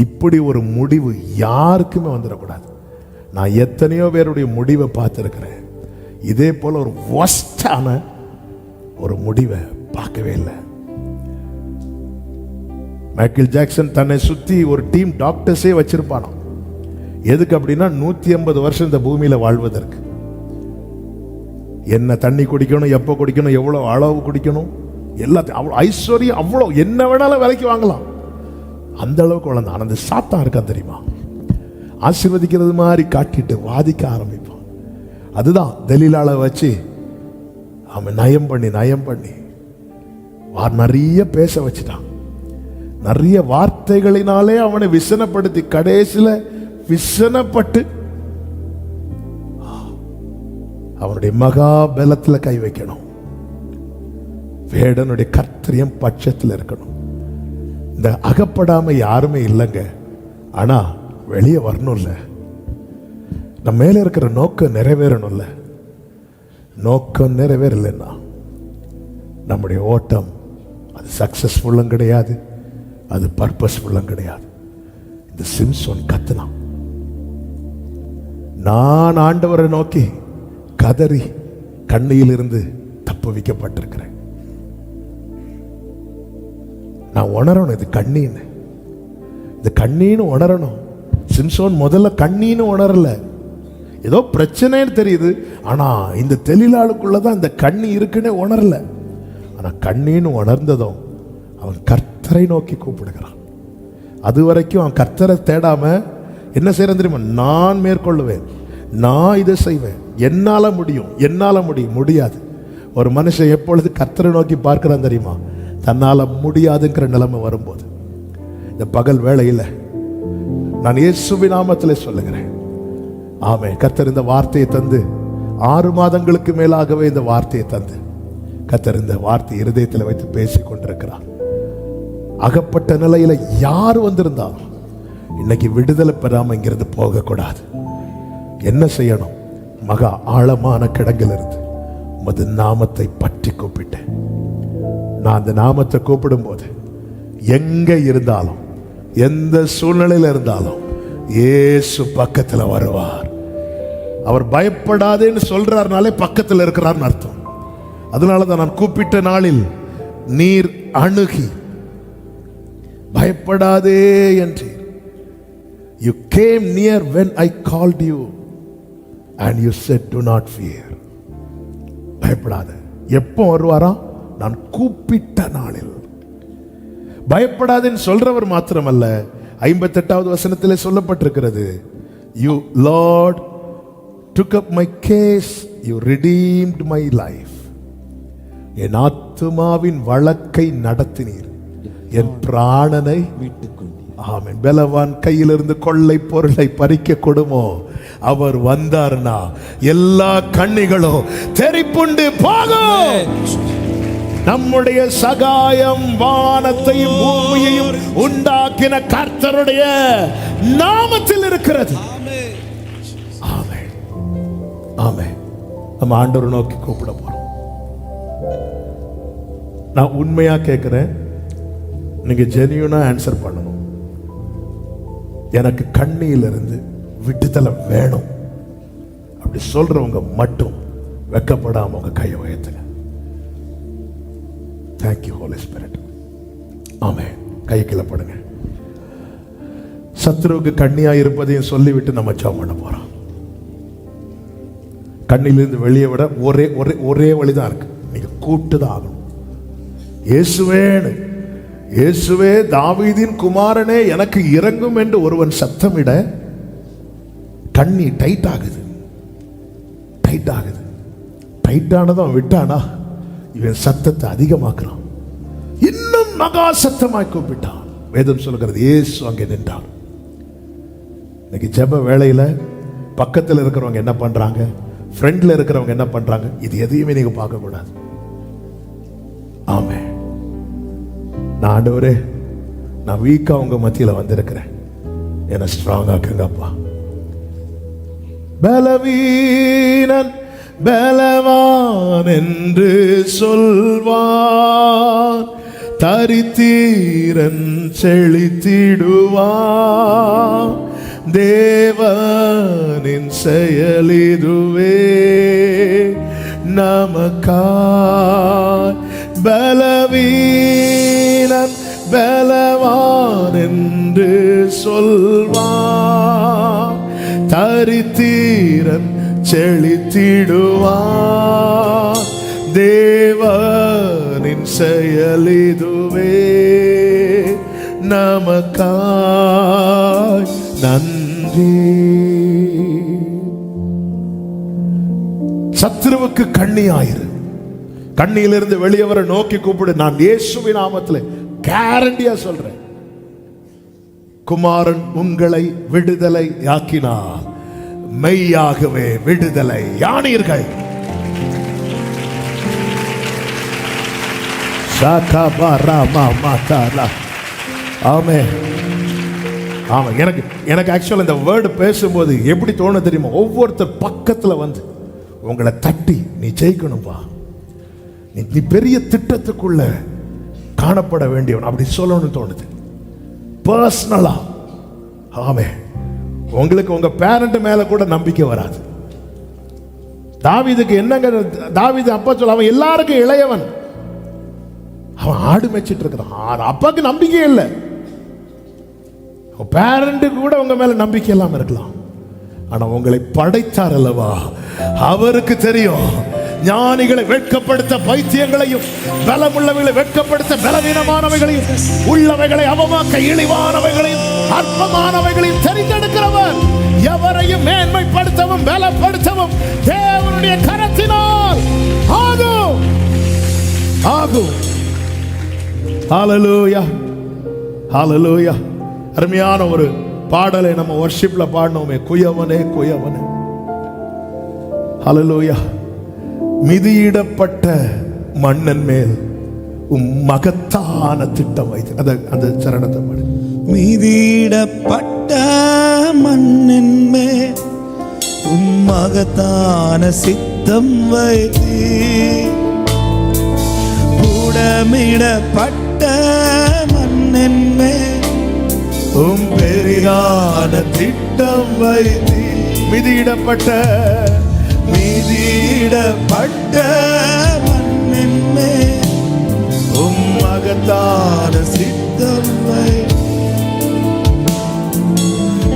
இப்படி ஒரு முடிவு யாருக்குமே வந்துடக்கூடாது. நான் எத்தனையோ பேருடைய முடிவை பார்த்திருக்கிறேன், இதே போல ஒரு வொஸ்டான ஒரு முடிவை பார்க்கவே இல்லை. மைக்கேல் ஜாக்சன் தன்னை சுத்தி ஒரு டீம் டாக்டர்ஸே வச்சிருப்பானோ. எதுக்கு அப்படின்னா 150 வருஷம் இந்த பூமியில வாழ்வதற்கு. என்ன தண்ணி குடிக்கணும், எப்போ குடிக்கணும், எவ்வளவு அளவு குடிக்கணும், எல்லாத்தையும் அவ்வளோ ஐஸ்வர்யம், அவ்வளோ என்ன வேணாலும் விலைக்கு வாங்கலாம், அந்த அளவுக்கு வளர்ந்தான். அந்த சாத்தான் இருக்கா தெரியுமா, ஆசீர்வதிக்கிறது மாதிரி காட்டிட்டு வாதிக்க ஆரம்பிப்பான். அதுதான் தெலீலாளை வச்சு அவன் நயம் பண்ணி நிறைய பேச வச்சுட்டான். நிறைய வார்த்தைகளினாலே அவனை விசனப்படுத்தி கடைசியில விசனப்பட்டு அவனுடைய மகா பலத்துல கை வைக்கணும். வேடனுடைய கர்த்தரியம் பட்சத்தில் இருக்கணும். இந்த அகப்படாம யாருமே இல்லைங்க. ஆனா வெளியே வரணும்ல, நம்ம மேல இருக்கிற நோக்கம் நிறைவேறணும்ல. நோக்கம் நிறைவேறலைன்னா நம்முடைய ஓட்டம் அது சக்சஸ்ஃபுல்லும் கிடையாது, அது பர்பஸ்ஃபுல்லும் கிடையாது. இந்த சிம்சோன் கத்துனான், நான் ஆண்டவரை நோக்கி கதறி கண்ணியிலிருந்து தப்பு வைக்கப்பட்டிருக்கிறேன். நான் உணரணும் இது கண்ணீன்னு, இது கண்ணீன்னு உணரணும். சிம்சோன் முதல்ல கண்ணீன்னு உணரல, ஏதோ பிரச்சனைன்னு தெரியுது, ஆனா இந்த தெளிலாளுக்குள்ளதான் இந்த கண்ணி இருக்குன்னு உணரல. ஆனா கண்ணீன்னு உணர்ந்ததும் அவன் கர்த்தரை நோக்கி கூப்பிடுகிறான். அது வரைக்கும் அவன் கர்த்தரை தேடாம என்ன செய்யறது தெரியுமா, நான் மேற்கொள்ளுவேன், நான் இதை செய்வேன், என்னால முடியும் முடியாது. ஒரு மனுஷன் எப்பொழுது கர்த்தரை நோக்கி பார்க்கிறான் தெரியுமா, தன்னால முடியாதுங்கிற நிலைமை வரும்போது. இந்த பகல் வேளையில் நான் இயேசுவின் நாமத்திலே சொல்லுகிறேன், ஆமென். கர்த்தர் இந்த வார்த்தையை தந்து 6 மாதங்களுக்கு மேலாகவே இந்த வார்த்தையை தந்து கர்த்தர் இந்த வார்த்தை இருதயத்தில் வைத்து பேசிக் கொண்டிருக்கிறார். அகப்பட்ட நிலையில யார் வந்திருந்தாலும் இன்னைக்கு விடுதலை பெறாம இங்கிருந்து போகக்கூடாது. என்ன செய்யணும், மகா ஆழமான கிடங்கில் இருந்து உமது நாமத்தை பற்றி கூப்பிட்டேன். நான் அந்த நாமத்தை கூப்பிடும் போது எங்க இருந்தாலும் எந்த சூழ்நிலையில இருந்தாலும் இயேசு பக்கத்தில் வருவார். அவர் பயப்படாதேன்னு சொல்றாருனாலே பக்கத்தில் இருக்கிறார்னு அர்த்தம். அதனாலதான் நான் கூப்பிட்ட நாளில் நீர் அணுகி பயப்படாதே என்று. You came near when I called you and you said do not fear. பயப்படாத. எப்போ வருவாராம், நான் கூப்பிட்ட நாளில். பயப்படாதேன்னு சொல்றவர் மாத்திரமல்ல, 58வது வசனத்திலே சொல்லப்பட்டிருக்கிறது, you Lord took up my case, you redeemed my life. என் ஆத்துமாவின் வழக்கை நடத்தினீர், என் பிராணனை மீட்டுக் கொண்டீர். ஆமென். பலவான் கையிலிருந்து கொள்ளை பொருளை பறிக்க கொடுமோ, அவர் வந்தார்னா எல்லா கண்ணிகளும் தெரிப்புண்டு போகும். நம்முடைய சகாயம் வானத்தையும் பூமியையும் உண்டாக்கின கர்த்தருடைய நாமத்தில் இருக்கிறது. ஆமென், ஆமென். நம்ம ஆண்டவரை நோக்கி கூப்பிட போறோம். நான் உண்மையா கேட்கிறேன், நீங்க ஜெனியூனா ஆன்சர் பண்ணணும். எனக்கு கண்ணியிலிருந்து விடுதலை வேணும் அப்படி சொல்றவங்க மட்டும் வெக்கப்படாம உங்க கையை உயர்த்துங்க. Thank you Holy Spirit. ஆமென். கையை கீழே போடுங்க. சத்துருவுக்கு கண்ணியா இருப்பதையும் சொல்லிவிட்டு நம்ம ஜெபம் பண்ண போறோம். கண்ணிலிருந்து வெளியே விட ஒரே வழிதான் இருக்கு, நீங்க கூப்பிட்டுதான் ஆகணும். இயேசுவே தாவீதின் குமாரனே எனக்கு இறங்கும் என்று ஒருவன் சத்தமிட கண்ணி டைட் ஆகுது. டைட்டானதும் விட்டானா இவன் சத்தத்தை அதிகமாக்குறான். இன்னும் மகா சத்தமாய் கூப்பிட்டான். வேதம் சொல்லுகிறது இயேசு அங்கே நின்றார். இன்னைக்கு ஜெப வேளையில பக்கத்தில் இருக்கிறவங்க என்ன பண்றாங்க, ஃப்ரெண்ட்ல இருக்கிறவங்க என்ன பண்றாங்க, இது எதையுமே நீங்க பார்க்க கூடாது. ஆமென். நான் ஆண்டவரே, நான் வீக்கா உங்க மத்தியில வந்திருக்கிறேன், என்னை ஸ்ட்ராங் ஆக்குங்கப்பா. பலவீனன் பலவான் என்று சொல்வான், தரித்தீரன் செழித்திடுவான். தேவனின் செயலிதுவே நமக்காய். பலவீனன் பலவான் என்று சொல்வான், தரித்தீரன் செழித்திடுவான். தேவனின் செயலிதுவே நமக்காய். நன்றி. சத்துருவுக்கு கண்ணியாயிரு. கண்ணியிலிருந்து வெளியே வர நோக்கி கூப்பிடு. நான் இயேசுவின் நாமத்தில் கேரண்டியா சொல்றேன், குமாரன் உங்களை விடுதலை ஆக்கினார், மெய்யாகவே விடுதலை யானீர்கள். ஆமென். ஆமா, எனக்கு ஆக்சுவலா இந்த வேர்டு பேசும்போது எப்படி தோணு தெரியுமா? ஒவ்வொருத்தர் பக்கத்துல வந்து உங்களை தட்டி, நீ ஜெயிக்கணும்பா, நீ பெரிய திட்டத்துக்குள்ள காணப்பட வேண்டியவன், அப்படி சொல்லணும்னு தோணுது பர்சனலா. ஆமே, உங்களுக்கு உங்க பேரண்ட் மேல கூட நம்பிக்கை வராது. தாவீதுக்கு என்னங்க, தாவீது அப்பா சொல்ல, அவன் எல்லாருக்கும் இளையவன், அவன் ஆடு மேய்ச்சிட்டு இருக்கிறான், அப்பாக்கு நம்பிக்கை இல்லை. பேரண்ட் கூட உங்க மேல நம்பிக்கை இல்லாம இருக்கலாம், ஆனா உங்களை படைத்தார் அல்லவா, அவருக்கு தெரியும். ஞானிகளை வெட்கப்படுத்த பைத்தியங்களையும், பலமுள்ளவைகளை வெட்கப்படுத்த பலவீனமானவைகளையும், உள்ளவைகளை அவமாக்க இழிவானவைகளையும், அற்பமானவைகளையும் தெரிந்தெடுக்கிறவர். எவரையும் மேன்மைப்படுத்தவும் பலப்படுத்தவும் தேவனுடைய கரத்தினால் ஆகும். ஆகும். ஹல்லேலூயா, ஹல்லேலூயா. அருமையான ஒரு பாடலை நம்ம வர்ஷிப்ல பாடினோமே, குயவனே குயவனே. ஹல்லேலூயா. மிதியிடப்பட்ட மண்ணன் மேல் மகத்தான திட்டம் வைத்து, அந்த சரணத்தை பாடு. மிதியிடப்பட்ட மண்ணின் மேல் மகத்தான சித்தம் வைத்து, புடமிடப்பட்ட மண்ணின் மேல் பெரிதான திட்டம் வைத்து. மிதியிடப்பட்ட மண்ணின் மேல் மகத்தான சித்தம் வைத்து,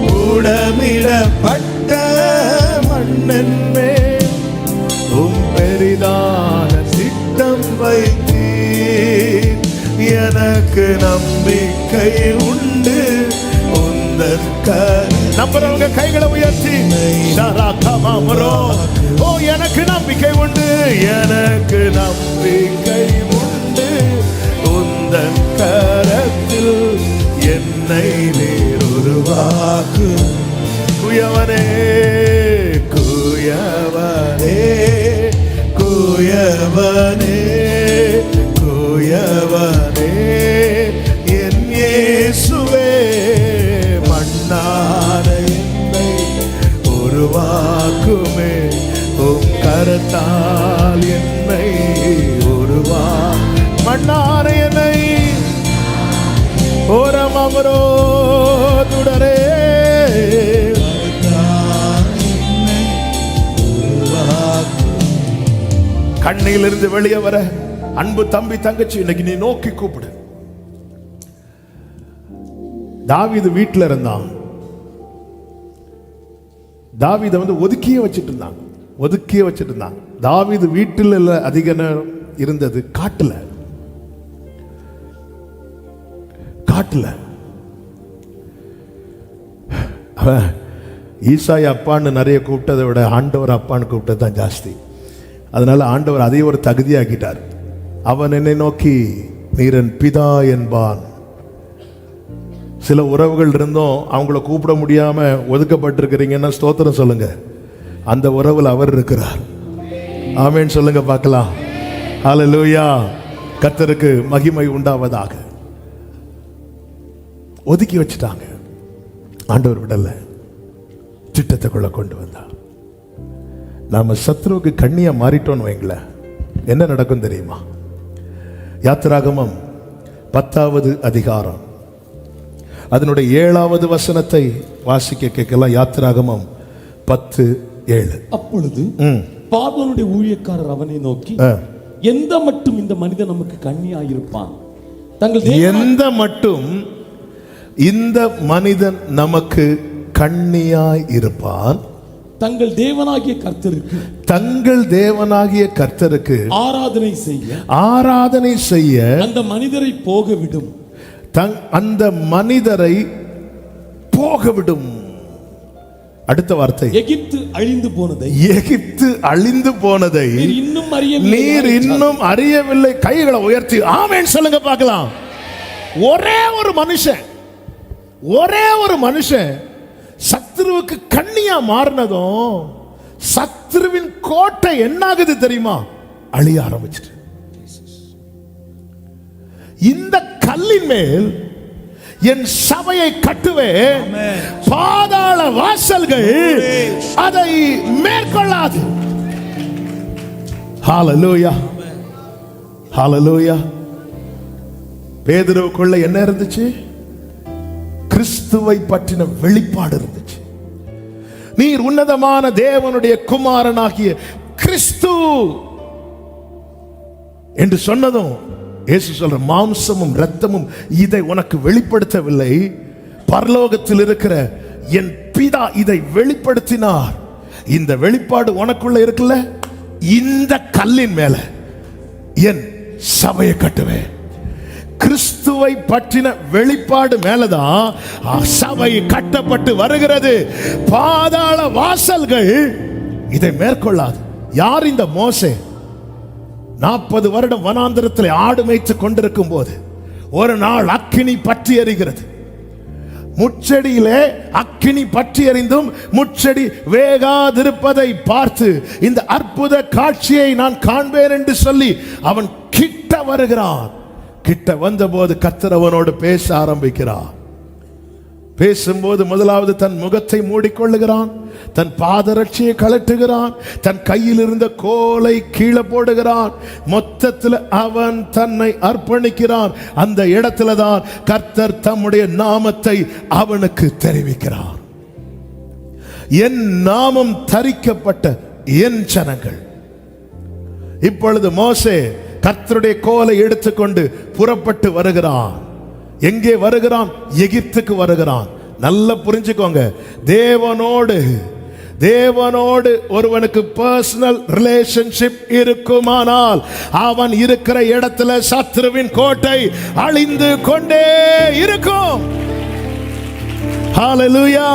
புடமிடப்பட்ட மண்ணின் மேல் பெரிதான சித்தம் வைத்து. எனக்கு நம்பிக்கை உண்டு நம்புறவங்க கைகளை உயர்த்தி, ஓ எனக்கு நம்பிக்கை உண்டு, எனக்கு நம்பிக்கை உண்டு, உந்தன் கரத்தில் என்னை நீர் உருவாக்கு. குயவனே குயவனே குயவனே குயவனே, என் இயேசுவே, மண்ணான என்னை உருவாக்குமே, உம் கரத்தால் என்னை உருவா. மண்ணான என்னை ஓரம் அமரோ துடரே, கண்ணிலிருந்து வெளியே வர அன்பு தம்பி தங்கச்சி, இன்னைக்கு நீ நோக்கி கூப்பிடு. தாவீது வீட்டில் இருந்தான். தாவீதை ஒதுக்கியே வச்சிட்டு இருந்தாங்க, ஒதுக்கியே வச்சிட்டு இருந்தாங்க. தாவீது வீட்டில் அதிக நேரம் இருந்தது காட்டுல. காட்டுல ஈசாய் அப்பான்னு நிறைய கூப்பிட்டதை விட ஆண்டவர் அப்பான்னு கூப்பிட்டது தான் ஜாஸ்தி. அதனால ஆண்டவர் அதை ஒரு தகுதியாக்கிட்டார். அவன் என்னை நோக்கி நீரன் பிதா என்பான். சில உறவுகள் இருந்தும் அவங்கள கூப்பிட முடியாம ஒதுக்கப்பட்டிருக்கிறீங்கன்னா ஸ்தோத்திரம் சொல்லுங்க, அந்த உறவுல அவர் இருக்கிறார். ஆமென் சொல்லுங்க பார்க்கலாம். ஹல்லேலூயா. கர்த்தருக்கு மகிமை உண்டாவதாக. ஒதுக்கி வச்சுட்டாங்க, ஆண்டவர் விடல, திட்டத்துக்குள்ள கொண்டு வந்தார். நாம சத்ருவுக்கு கண்ணியா மாறிட்டோம்னு வைங்களேன், என்ன நடக்கும் தெரியுமா? யாத்திராகமம் 10வது அதிகாரம் அதனுடைய 7வது வசனத்தை வாசிக்க கேட்கலாம். யாத்திராகமம் 10:7. அப்பொழுது பார்வோனுடைய ஊழியக்காரர் அவனை நோக்கி, எந்த மட்டும் இந்த மனிதன் நமக்கு கண்ணியாயிருப்பான்? எந்த மட்டும் இந்த மனிதன் நமக்கு கண்ணியாய் இருப்பான்? தங்கள் தேவனாகிய கர்த்தருக்கு ஆராதனை செய்ய அந்த மனிதரை போக விடும். அந்த மனிதரை போக விடும். அடுத்த வார்த்தை, எகிப்து அழிந்து போனதை நீர் இன்னும் அறியவில்லை. கைகளை உயர்த்தி ஆமென் சொல்லுங்க பார்க்கலாம். ஒரே ஒரு மனுஷன் சத்ருவுக்கு கண்ணியா மாறினதும் சத்ருவின் கோட்டை என்னாகுது தெரியுமா? அழிய ஆரம்பிச்சிட்டு. இந்த கல்லின் மேல் என் சபையை கட்டுவேன், பாதாள வாசல்கள் அதை மேற்கொள்ளாது. ஹalleluya, ஹalleluya. பேதுருவுக்குள்ள என்ன இருந்துச்சு? கிறிஸ்துவை பற்றின வெளிப்பாடு இருந்துச்சு. நீர் உன்னதமான தேவனுடைய குமாரனாகிய கிறிஸ்து என்று சொன்னதும் இயேசு சொல்ற, மாம்சமும் இரத்தமும் இதை உனக்கு வெளிப்படுத்தவில்லை, பரலோகத்தில் இருக்கிற என் பிதா இதை வெளிப்படுத்தினார். இந்த வெளிப்பாடு உனக்குள்ள இருக்குல்ல, இந்த கல்லின் மேல என் சபையை கட்டுவேன். கிறிஸ்துவை பற்றின வெளிப்பாடு மேலதான் சபை கட்டப்பட்டு வருகிறது. பாதாள வாசல்கள் இதை மேற்கொள்ளாது. யார் இந்த மோசே? 40 வருடம் வனாந்தரத்தில் ஆடு மேய்த்து கொண்டிருக்கும் போது ஒரு நாள் அக்கினி பற்றி எரிகிறது. முச்செடியிலே அக்கினி பற்றி எறிந்தும் முச்செடி வேகாதிருப்பதை பார்த்து இந்த அற்புத காட்சியை நான் காண்பேன் என்று சொல்லி அவன் கிட்ட வருகிறான். கிட்ட வந்தபோது கர்த்தர் அவனோடு பேச ஆரம்பிக்கிறார். பேசும்போது முதலாவது தன் முகத்தை மூடிக்கொள்ளுகிறான், தன் பாதரட்சியை கழட்டுகிறான், தன் கையில் இருந்த கோலை கீழே போடுகிறான். மொத்தத்தில் அவன் தன்னை அர்ப்பணிக்கிறான். அந்த இடத்துல தான் கர்த்தர் தம்முடைய நாமத்தை அவனுக்கு தெரிவிக்கிறார். என் நாமம் தரிக்கப்பட்ட என் ஜனங்கள். இப்பொழுது மோசே கர்த்தருடைய கோலை எடுத்துக்கொண்டு புறப்பட்டு வருகிறான். எங்கே வருகிறான்? எகிப்துக்கு வருகிறான். நல்லா புரிஞ்சுக்கோங்க, தேவனோடு ஒருவனுக்கு பர்சனல் ரிலேஷன்ஷிப் இருக்குமானால் அவன் இருக்கிற இடத்துல சத்ருவின் கோட்டை அழிந்து கொண்டே இருக்கும். ஹalleluya.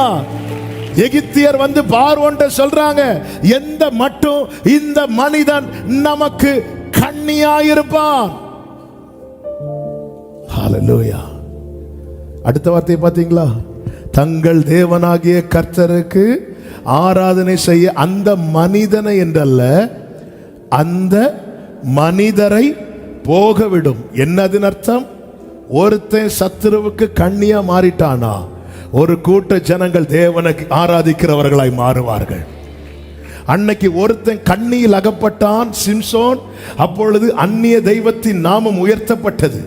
எகிப்தியர் வந்து பார்வோன்ட்ட சொல்றாங்க, எந்த மட்டும் இந்த மனிதன் நமக்கு கண்ணியாயிருப்பான். ஹalleluya. அடுத்த வார்த்தையை பார்த்தீங்களா? தங்கள் தேவனாகிய கர்த்தருக்கு ஆராதனை செய்ய அந்த மனிதனை என்றல்ல, அந்த மனிதரை போகவிடும். என்னதின் அர்த்தம்? ஒருத்தன் சத்துருவுக்கு கண்ணியா மாறிட்டானா ஒரு கூட்ட ஜனங்கள் தேவனை ஆராதிக்கிறவர்களாய் மாறுவார்கள். அன்னைக்கு ஒருத்தன் கண்ணியில் அகப்பட்டான், சிம்சோன். அப்பொழுது அந்நிய தெய்வத்தின் நாமம் உயர்த்தப்பட்டது.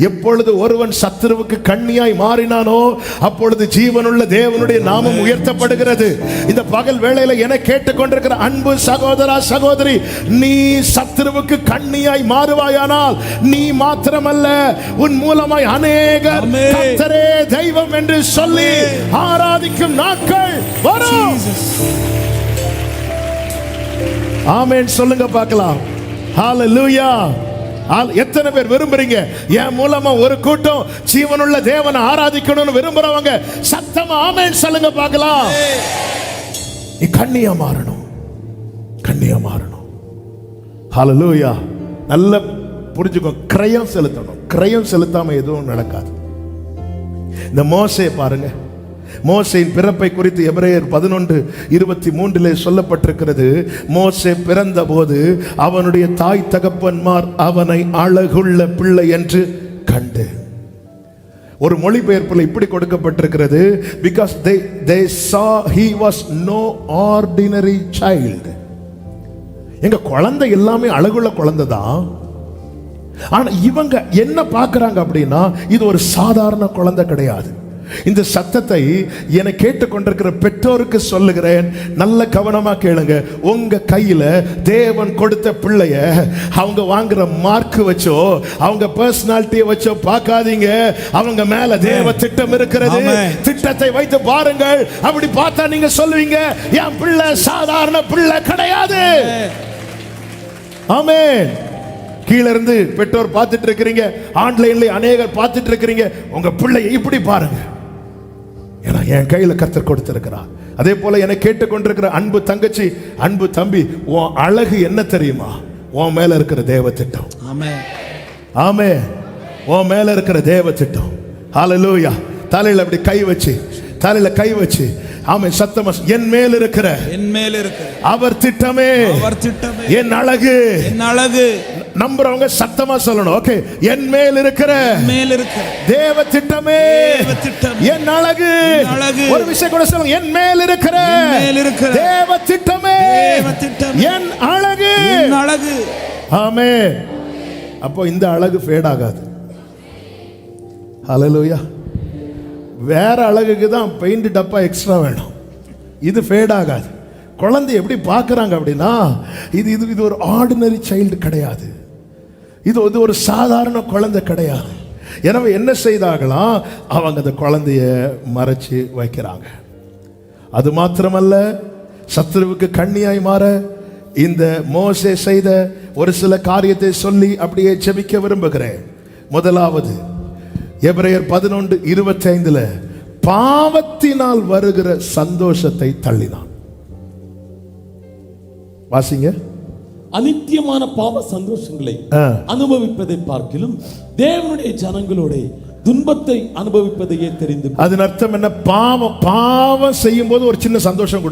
எப்பொழுது ஒருவன் சத்துருவுக்கு கண்ணியாய் மாறினானோ அப்பொழுது ஜீவனுள்ள தேவனுடைய நாமம் உயர்த்தப்படுகிறது. இந்த பகல் வேளையில என கேட்டுக்கொண்டிருக்கிற அன்பு சகோதரா சகோதரி, நீ சத்துருவுக்கு கண்ணியாய் மாறுவாயானால் நீ மாத்திரமல்ல, உன் மூலமாய் அநேகர் கர்த்தரே தெய்வம் என்று சொல்லி ஆராதிக்கும் நாட்கள் வரும். ஆமென் சொல்லுங்க பார்க்கலாம். ஹalleluya. எத்தனை பேர் விரும்புறீங்க என் மூலமா ஒரு கூட்டம் ஜீவனுள்ள தேவனை ஆராதிக்கணும்னு விரும்புறவங்க சத்தமா ஆமென் சொல்லுங்க பார்க்கலாம். நீ கண்ணியா மாறணும், கண்ணியா மாறணும். ஹalleluya. நல்ல புரிஞ்சுக்கோ, கிரயம் செலுத்தணும். கிரயம் செலுத்தாம எதுவும் நடக்காது. இந்த மோசே பாருங்க, மோசேயின் பிறப்பை குறித்து எபிரேயர் 11:23 சொல்லப்பட்டிருக்கிறது. மோசே பிறந்த போது அவனுடைய தாய் தகப்பன்மார் அவனை அழகுள்ள பிள்ளை என்று கண்டு. ஒரு மொழிபெயர்ப்பில் இப்படி கொடுக்கப்பட்டிருக்கிறது, because they saw he was no ordinary child. எங்க குழந்தை எல்லாமே அழகுள்ள குழந்தை தான். ஆனா இவங்க என்ன பார்க்கறாங்க அப்படின்னா இது ஒரு சாதாரண குழந்தை கிடையாது. இந்த சத்தத்தை என கேட்டுக்கொண்டிருக்கிற பெற்றோருக்கு சொல்லுகிறேன், நல்ல கவனமா கேளுங்க. உங்க கையில தேவன் கொடுத்த பிள்ளைய அவங்க வாங்குற மார்க் வச்சோ அவங்க பர்சனாலிட்டியை வச்சோ பார்க்காதீங்க. அவங்க மேல தேவ திட்டம் இருக்கிறது. திட்டத்தை வைத்து பாருங்கள். அப்படி பார்த்தா நீங்க சொல்லுவீங்க, என் பிள்ளை சாதாரண பிள்ளை கிடையாது. ஆமென். கீழ இருந்து பெற்றோர் பார்த்துட்டு இருக்கிறீங்க, ஆன்லைன்ல அநேகர் பார்த்துட்டு இருக்கிறீங்க. உங்க பிள்ளையை இப்படி பாருங்க, ஏன்னா என் கையில கர்த்தர் கொடுத்திருக்கிறார். அதே போல என்னை கேட்டுக்கொண்டிருக்கிற அன்பு தங்கச்சி, அன்பு தம்பி, உன் அழகு என்ன தெரியுமா? உன் மேல இருக்கிற தேவ திட்டம். ஆமென், ஆமென். உன் மேல இருக்கிற தேவ திட்டம். ஹல்லேலூயா. தலையில அப்படி கை வச்சு, தலையில கை வச்சு, ஆமென், சத்தமா, என் மேல் இருக்கிற அவர் திட்டமே என் அழகு. என் அழகு நம்புறவங்க சத்தமா சொல்லணும். ஓகே, என் மேல் இருக்கிற தேவ திட்டமே என் அழகு. ஒரு விஷயம் கூட சொல்லுங்க, என் மேல் இருக்கிற தேவ திட்டமே என் அழகு. ஆமென். அப்போ இந்த அழகு ஃபேட் ஆகாது. ஹல்லேலூயா. வேற அழகுக்கு தான் பெயிண்ட் டப்பா எக்ஸ்ட்ரா வேணும். இது ஃபேட் ஆகாது. குழந்தை எப்படி பார்க்குறாங்க அப்படின்னா இது இது இது ஒரு ஆர்டினரி சைல்டு கிடையாது. இது ஒரு சாதாரண குழந்தை கிடையாது. எனவே என்ன செய்தார்களாம், அவங்க அந்த குழந்தைய மறைச்சு வைக்கிறாங்க. அது மாத்திரமல்ல, சத்துருவுக்கு கண்ணியாய் மாற இந்த மோசே செய்த ஒரு சில காரியத்தை சொல்லி அப்படியே ஜெபிக்க விரும்புகிறேன். முதலாவது, எபிரேயர் 11:25 பாவத்தினால் வருகிற சந்தோஷத்தை தள்ளினான். வாசிங்க. அநித்தியமான பாவ சந்தோஷங்களை அனுபவிப்பதை பார்க்கிலும் தேவனுடைய ஜனங்களோட துன்பத்தை அனுபவிப்பதையே தெரிந்து. அதன் அர்த்தம் என்ன? பாவம் செய்யும் போது ஒரு சின்ன சந்தோஷம்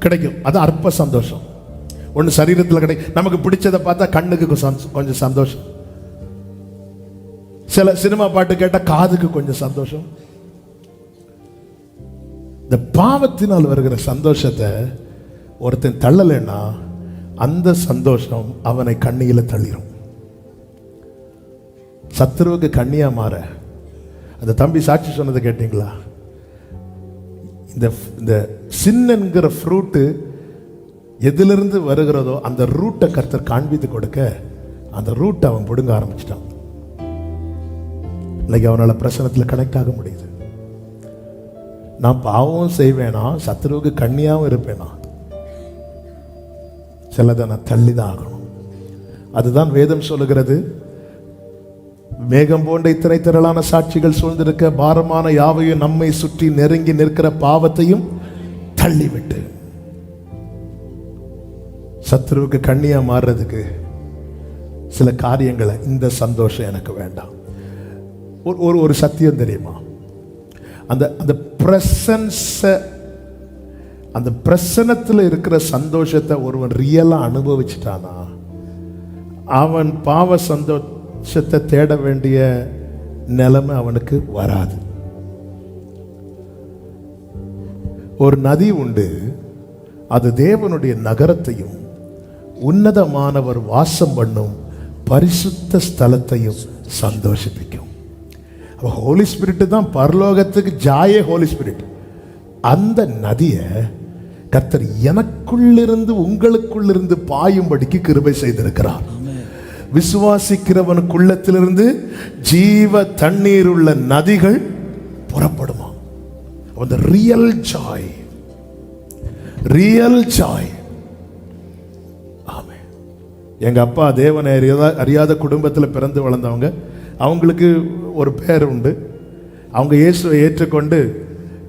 கிடைக்கும். அது அற்ப சந்தோஷம். ஒன்று சரீரத்தில் கிடைக்கும். நமக்கு பிடிச்சதை பார்த்தா கண்ணுக்கு கொஞ்சம் சந்தோஷம். சில சினிமா பாட்டு கேட்டா காதுக்கு கொஞ்சம் சந்தோஷம். இந்த பாவத்தினால் வருகிற சந்தோஷத்தை ஒருத்தன் தள்ளலைன்னா அந்த சந்தோஷம் அவனை கண்ணியில தள்ளிடும். சத்துருவுக்கு கண்ணியா மாற அந்த தம்பி சாட்சி சொன்னதை கேட்டீங்களா? இந்த சின்ன ஃப்ரூட்டு எதிலிருந்து வருகிறதோ அந்த ரூட்டை கர்த்தர் காண்பித்து கொடுக்க அந்த ரூட்டை அவன் பிடுங்க ஆரம்பிச்சிட்டான். இன்னைக்கு அவனால் பிரசனத்தில் கனெக்ட் ஆக முடியுது. நான் பாவம் செய்வேனா, சத்துருவுக்கு கண்ணியாகவும் இருப்பேனா, சிலதை நான் தள்ளிதான் ஆகணும். அதுதான் வேதம் சொல்லுகிறது. மேகம் போன்ற இத்தனை திரளான சாட்சிகள் சூழ்ந்திருக்க பாரமான யாவையும் நம்மை சுற்றி நெருங்கி நிற்கிற பாவத்தையும் தள்ளிவிட்டு சத்துருவுக்கு கண்ணியா மாறுறதுக்கு சில காரியங்களை, இந்த சந்தோஷம் எனக்கு வேண்டாம். ஒரு சத்தியம் தெரியுமா? அந்த பிரசன்ஸ, அந்த பிரசனத்தில் இருக்கிற சந்தோஷத்தை ஒருவன் ரியலா அனுபவிச்சிட்டானா அவன் பாவ சந்தோஷத்தை தேட வேண்டிய நிலைமை அவனுக்கு வராது. ஒரு நதி உண்டு, அது தேவனுடைய நகரத்தையும் உன்னதமானவர் வாசம் பண்ணும் பரிசுத்த ஸ்தலத்தையும் சந்தோஷிப்பிக்கும். ஹோலி ஸ்பிரிட் தான் பரலோகத்துக்கு ஜாயே ஹோலி ஸ்பிரிட். அந்த நதியை கர்த்தர் எனக்குள்ளிருந்து உங்களுக்குள்ளிருந்து பாயும்படிக்கு கிருபை செய்திருக்கிறார். விசுவாசிக்கிறவனுக்குள்ளத்திலிருந்து ஜீவ தண்ணீர் உள்ள நதிகள் புறப்படுமா. அந்த ரியல் ஜாய், ரியல் ஜாய். ஆமென். எங்க அப்பா தேவனை அறியாத குடும்பத்தில் பிறந்து வளர்ந்தவங்க. அவங்களுக்கு ஒரு பேர் உண்டு. அவங்க இயேசுவை ஏற்றுக்கொண்டு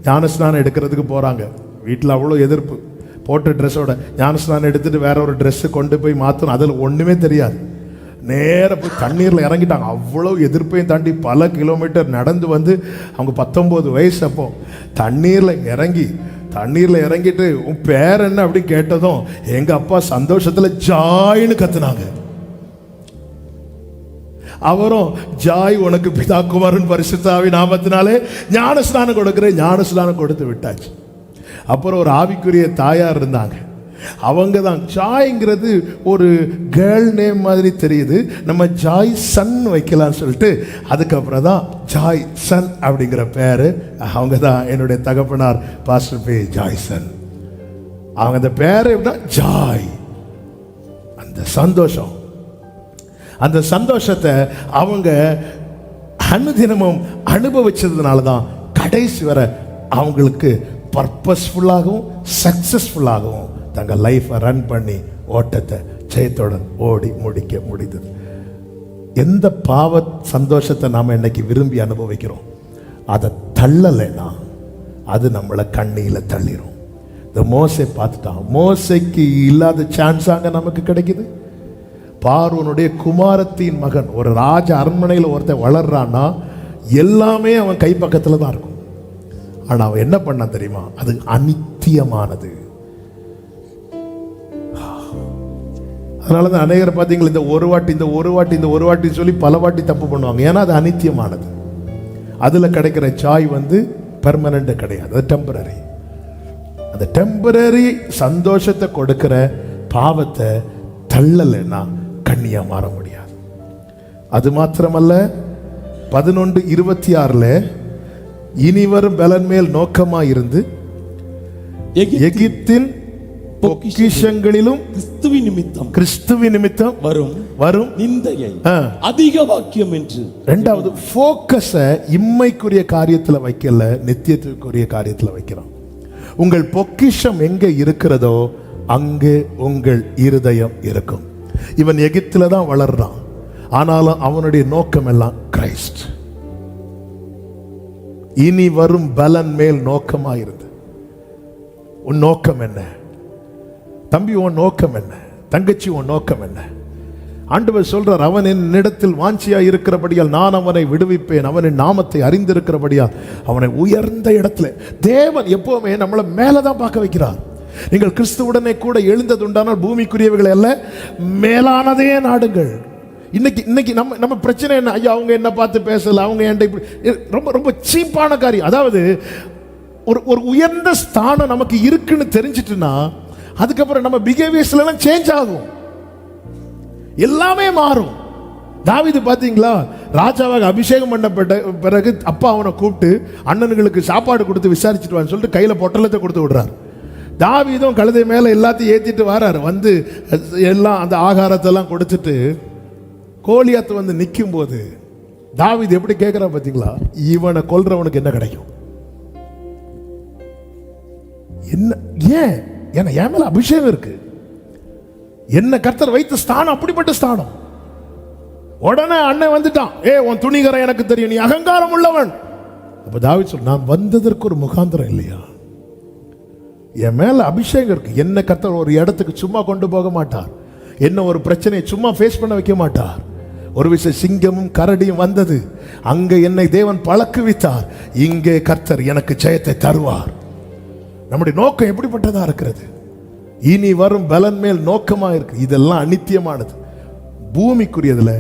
ஞானஸ்நானம் எடுக்கிறதுக்கு போகிறாங்க. வீட்டில் அவ்வளோ எதிர்ப்பு. போட்ட ட்ரெஸ்ஸோட ஞானஸ்நானம் எடுத்துகிட்டு வேற ஒரு ட்ரெஸ்ஸு கொண்டு போய் மாற்றணும். அதில் ஒன்றுமே தெரியாது. நேராக போய் தண்ணீரில் இறங்கிட்டாங்க. அவ்வளோ எதிர்ப்பையும் தாண்டி பல கிலோமீட்டர் நடந்து வந்து அவங்க 19 வயசு. அப்போ தண்ணீரில் இறங்கிட்டு உன் பேர் என்ன அப்படி கேட்டதும் எங்கள் அப்பா சந்தோஷத்தில் ஜாயின்னு கத்துனாங்க. அவரும் ஜாய் உனக்கு பிதா குமாரன் பரிசுத்தாவி நாமத்தினாலே ஞானஸ்நானம் கொடுக்கிறேன், ஞானஸ்நானம் கொடுத்து விட்டாச்சு. அப்புறம் ஒரு ஆவிக்குரிய தாயார் இருந்தாங்க. அவங்க தான். ஜாய்ங்கிறது ஒரு கேர்ள் நேம் மாதிரி தெரியுது, நம்ம ஜாய் சன் வைக்கலாம்னு சொல்லிட்டு அதுக்கப்புறம் தான் ஜாய் சன் அப்படிங்கிற பேர். அவங்க தான் என்னுடைய தகப்பனார் பாஸ்டர் பே ஜாய்சன். அவங்க அந்த பேர் எப்படின்னா ஜாய், அந்த சந்தோஷம். அந்த சந்தோஷத்தை அவங்க அனுதினமும் அனுபவிச்சதுனால தான் கடைசி வரை அவங்களுக்கு பர்பஸ்ஃபுல்லாகவும் சக்சஸ்ஃபுல்லாகவும் தங்கள் லைஃப்பை ரன் பண்ணி ஓட்டத்தை ஜெயத்துடன் ஓடி முடிக்க முடிந்தது. எந்த பாவ சந்தோஷத்தை நாம் இன்னைக்கு விரும்பி அனுபவிக்கிறோம், அதை தள்ளலைன்னா அது நம்மளை கண்ணியில் தள்ளிடும். இந்த மோசை பார்த்துட்டான், மோசைக்கு இல்லாத சான்ஸ் அங்கே நமக்கு கிடைக்குது. பார்வோனுடைய குமாரத்தின் மகன், ஒரு ராஜ அரண்மனையில் ஒருத்தன் வளர்றான்னா எல்லாமே அவன் கை பக்கத்தில் தான் இருக்கும். ஆனால் அவன் என்ன பண்ணான் தெரியுமா, அது அநித்தியமானது. அதனால தான் அநேகர் பார்த்தீங்களா இந்த ஒரு வாட்டி சொல்லி பல வாட்டி தப்பு பண்ணுவாங்க. ஏன்னா அது அநித்தியமானது. அதில் கிடைக்கிற சாய் பெர்மனண்ட் கிடையாது, அது டெம்பரரி. அந்த டெம்பரரி சந்தோஷத்தை கொடுக்கிற பாவத்தை தள்ளலைன்னா கண்ணியா மாற முடியாது. அது மாத்திரமல்ல, 11:26 இனி வரும் பலன் மேல் நோக்கமா இருந்து எகிப்தின் பொக்கிஷங்களிலும் கிறிஸ்துவின் நிமித்தம் வரும் நிந்தையை அதிக வாக்கியம் என்று. இரண்டாவது போக்கஸ இம்மைக்குரிய காரியத்தில் வைக்கல, நித்தியத்துக்குரிய காரியத்தில் வைக்கிறோம். உங்கள் பொக்கிஷம் எங்கே இருக்கிறதோ அங்கே உங்கள் இருதயம் இருக்கும். இவன் எகிப்தில தான் வளர்றான், ஆனாலும் அவனுடைய நோக்கம் எல்லாம் கிரைஸ்ட். இனி வரும் பலன் மேல் நோக்கமா இருந்து. உன் நோக்கம் என்ன தம்பி? உன் நோக்கம் என்ன தங்கச்சி? உன் நோக்கம் என்ன? ஆண்டவர் சொல்றார், அவன் என்னிடத்தில் வாஞ்சியா இருக்கிறபடியால் நான் அவனை விடுவிப்பேன், அவனின் நாமத்தை அறிந்திருக்கிறபடியால் அவனை உயர்ந்த இடத்துல. தேவன் எப்பவுமே நம்மளை மேலதான் பார்க்க வைக்கிறார். நீங்கள் கிறிஸ்துவுடனே கூட எழுந்ததுண்டானால் பூமிக்குரியவைகளை அல்ல மேலானதே நாடுங்கள். இன்னைக்கு நம்ம பிரச்சனை என்ன? ஐயா அவங்க என்ன பார்த்து பேசல, அவங்க என்கிட்ட ரொம்ப ரொம்ப சீப்பான காரியம். அதாவது ஒரு உயர்ந்த ஸ்தானம் நமக்கு இருக்குன்னு தெரிஞ்சிட்டுனா அதுக்கப்புறம் நம்ம பிஹேவியர்ஸ்ல எல்லாம் சேஞ்ச் ஆகும், எல்லாமே மாறும். தாவீது பாத்தீங்களா, ராஜாவாக அபிஷேகம் பண்ணப்பட்ட பிறகு அப்பா அவனை கூப்பிட்டு அண்ணன்களுக்கு சாப்பாடு கொடுத்து விசாரிச்சுட்டு வான்னு சொல்லிட்டு கையில பொட்டலத்தை கொடுத்து விடுறாரு. தாவீதும் கழுதை மேல எல்லாத்தையும் ஏத்திட்டு வராரு. எல்லாம் அந்த ஆகாரத்தெல்லாம் கொடுத்துட்டு கோலியாத்து நிற்கும் போது தாவீது எப்படி கேட்கிறான் பாத்தீங்களா, இவனை கொல்றவனுக்கு என்ன கிடைக்கும்? என்ன? ஏன்? ஏன்னா என் மேல அபிஷேகம் இருக்கு, என்ன கர்த்தர் வைத்த ஸ்தானம் அப்படிப்பட்ட ஸ்தானம். உடனே அண்ணன் வந்துட்டான், உன் துணிகரை எனக்கு தெரியும், நீ அகங்காரம் உள்ளவன். அப்ப தாவீது சொல், நான் வந்ததற்கு ஒரு முகாந்திரம் இல்லையா? என் மேல அபிஷேகம் இருக்கு. என்ன கர்த்தர் ஒரு இடத்துக்கு சும்மா கொண்டு போக மாட்டார், என்ன ஒரு பிரச்சனையை சும்மா ஃபேஸ் பண்ண வைக்க மாட்டார். ஒரு விஷயம், சிங்கமும் கரடியும் வந்தது, அங்க என்னை தேவன் பழக்குவித்தார், இங்கே கர்த்தர் எனக்கு ஜெயத்தை தருவார். நம்முடைய நோக்கம் எப்படிப்பட்டதா இருக்கிறது? இனி வரும் பலன் மேல் நோக்கமா இருக்கு. இதெல்லாம் அநித்தியமானது, பூமிக்குரியதுல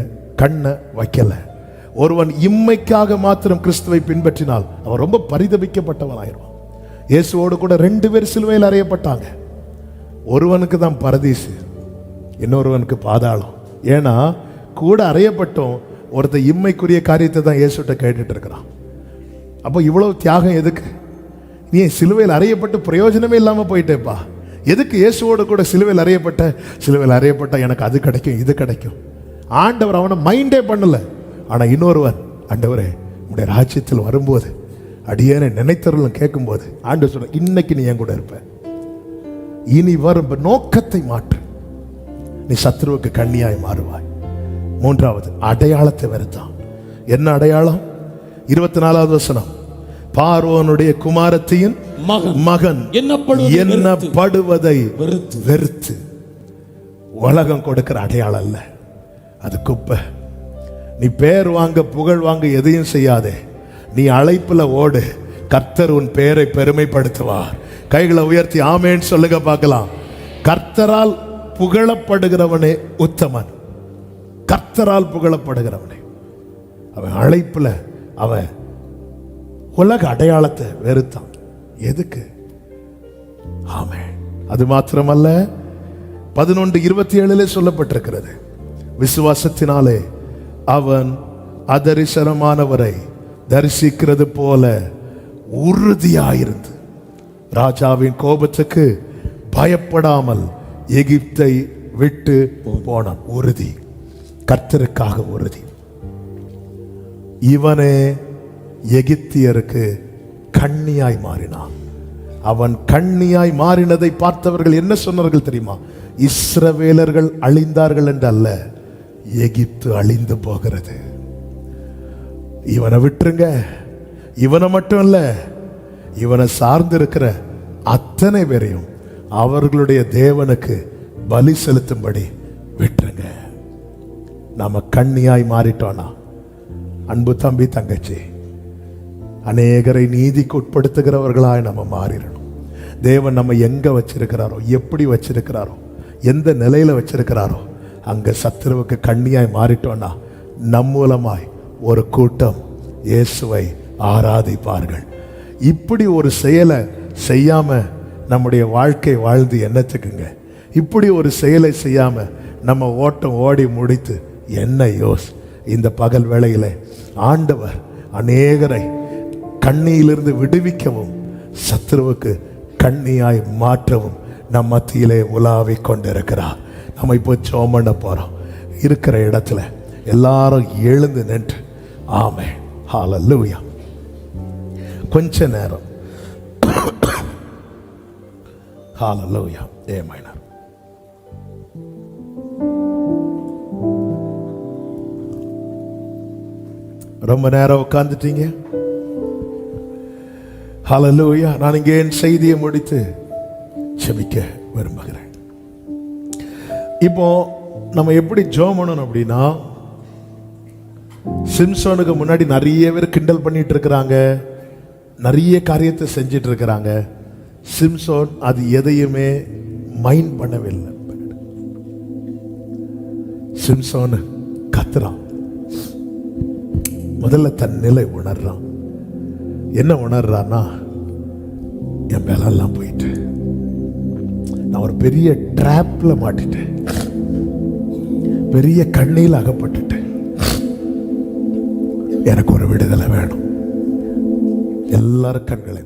கண்ணை வைக்கல. ஒருவன் இம்மைக்காக மாத்திரம் கிறிஸ்துவை பின்பற்றினால் அவன் ரொம்ப பரிதபிக்கப்பட்டவன் ஆயிடுவான். இயேசுவோடு கூட 2 பேர் சிலுவையில் அறையப்பட்டாங்க. ஒருவனுக்கு தான் பரதீசு, இன்னொருவனுக்கு பாதாளம். ஏன்னா கூட அறையப்பட்டோம் ஒருத்தர் இம்மைக்குரிய காரியத்தை தான் இயேசுட்ட கேட்டுட்டு இருக்கிறான். அப்போ இவ்வளவு தியாகம் எதுக்கு? நீ சிலுவையில் அறையப்பட்டு பிரயோஜனமே இல்லாம போயிட்டேப்பா. எதுக்கு இயேசுவோடு கூட சிலுவையில் அறையப்பட்ட எனக்கு அது கிடைக்கும் இது கிடைக்கும். ஆண்டவர் அவனை மைண்டே பண்ணல. ஆனா இன்னொருவன், ஆண்டவரே உடைய ராஜ்யத்தில் வரும்போது அடியேனை நினைத்தருளும் கேட்கும்போது ஆண்டவர் சொல்ல, இன்னைக்கு நீ என் கூட இருப்ப, இனி வரும் நோக்கத்தை மாற்று, நீ சத்ருவுக்கு கண்ணியாய் மாறுவாய். 3வது அடையாளத்தை வெறுத்தான். என்ன அடையாளம்? 24வது வசனம், பார்வோனுடைய குமாரத்தின் மகன் என்னப்படுவதை வெறுத்து. உலகம் கொடுக்கிற அடையாளம் அல்ல, அது குப்பை. நீ பேர் வாங்க புகழ் வாங்க எதையும் செய்யாதே, நீ அழைப்புல ஓடு, கர்த்தர் உன் பெயரை பெருமைப்படுத்துவார். கைகளை உயர்த்தி ஆமேன்னு சொல்லுங்க பார்க்கலாம். கர்த்தரால் புகழப்படுகிறவனே உத்தமன், கர்த்தரால் புகழப்படுகிறவனே. அவன் அழைப்புல அவன் உலக அடையாளத்தை வெறுத்தான். எதுக்கு? ஆமென். அது மாத்திரமல்ல, 11:27 சொல்லப்பட்டிருக்கிறது, விசுவாசத்தினாலே அவன் அதரிசனமானவரை தரிசிக்கிறது போல உறுதியாயிருந்து ராஜாவின் கோபத்துக்கு பயப்படாமல் எகிப்தை விட்டு போனான். உறுதி, கர்த்தருக்காக உறுதி. இவனே எகிப்தியருக்கு கண்ணியாய் மாறினான். அவன் கண்ணியாய் மாறினதை பார்த்தவர்கள் என்ன சொன்னார்கள் தெரியுமா? இஸ்ரவேலர்கள் அழிந்தார்கள் என்று அல்ல, எகிப்து அழிந்து போகிறது. இவனை விட்டுருங்க. இவனை மட்டும் இல்ல, இவனை சார்ந்து இருக்கிற அத்தனை பேரையும் அவர்களுடைய தேவனுக்கு பலி செலுத்தும்படி விட்டுருங்க. நாம கண்ணியாய் மாறிட்டோனா, அன்பு தம்பி தங்கச்சி, அநேகரை நீதிக்கு உட்படுத்துகிறவர்களாய் நம்ம மாறிடணும். தேவன் நம்ம எங்க வச்சிருக்கிறாரோ, எப்படி வச்சிருக்கிறாரோ, எந்த நிலையில வச்சிருக்கிறாரோ அங்க சத்துருவுக்கு கண்ணியாய் மாறிட்டோம்னா நம் மூலமாய் ஒரு கூட்டம் இயேசுவை ஆராதிப்பார்கள். இப்படி ஒரு செயலை செய்யாம நம்முடைய வாழ்க்கை வாழ்ந்து என்னத்துக்குங்க? இப்படி ஒரு செயலை செய்யாம நம்ம ஓட்டம் ஓடி முடித்து என்ன யோஸ்? இந்த பகல் வேளையில ஆண்டவர் அநேகரை கண்ணியிலிருந்து விடுவிக்கவும் சத்துருவுக்கு கண்ணியாய் மாற்றவும் நம் மத்தியிலே உலாவிக் கொண்டிருக்கிறார். நம்ம இப்போ ஜெபம் பண்ண போறோம். இருக்கிற இடத்துல எல்லாரும் எழுந்து நின்று ஆமென், ஹல்லேலூயா. கொஞ்ச நேரம் ஹல்லேலூயா, ஆமென். ரொம்ப நேரம் உட்கார்ந்துட்டீங்க. ஹல்லேலூயா. நான் இங்கே என் செய்தியை முடித்து ஜெபிக்க விரும்புகிறேன். இப்போ நம்ம எப்படி ஜெபம் பண்ணணும் அப்படின்னா, சிம்சோனுக்கு முன்னாடி நிறைய பேர் கிண்டல் பண்ணிட்டு இருக்கிறாங்க, நிறைய காரியத்தை செஞ்சிட்டு இருக்கிறாங்க. சிம்சோன் அது எதையுமே மைண்ட் பண்ணவில்லை. சிம்சோன் கத்துறான். முதல்ல தன் நிலை உணர்றான். என்ன உணர்றான்னா, என் மேலெல்லாம் போயிட்டு நான் ஒரு பெரிய டிராப்ல மாட்டிட்டேன், பெரிய கண்ணியில் அகப்பட்டுட்டேன், எனக்கு ஒரு விடுதலை வேணும். எல்லாரும் கண்களை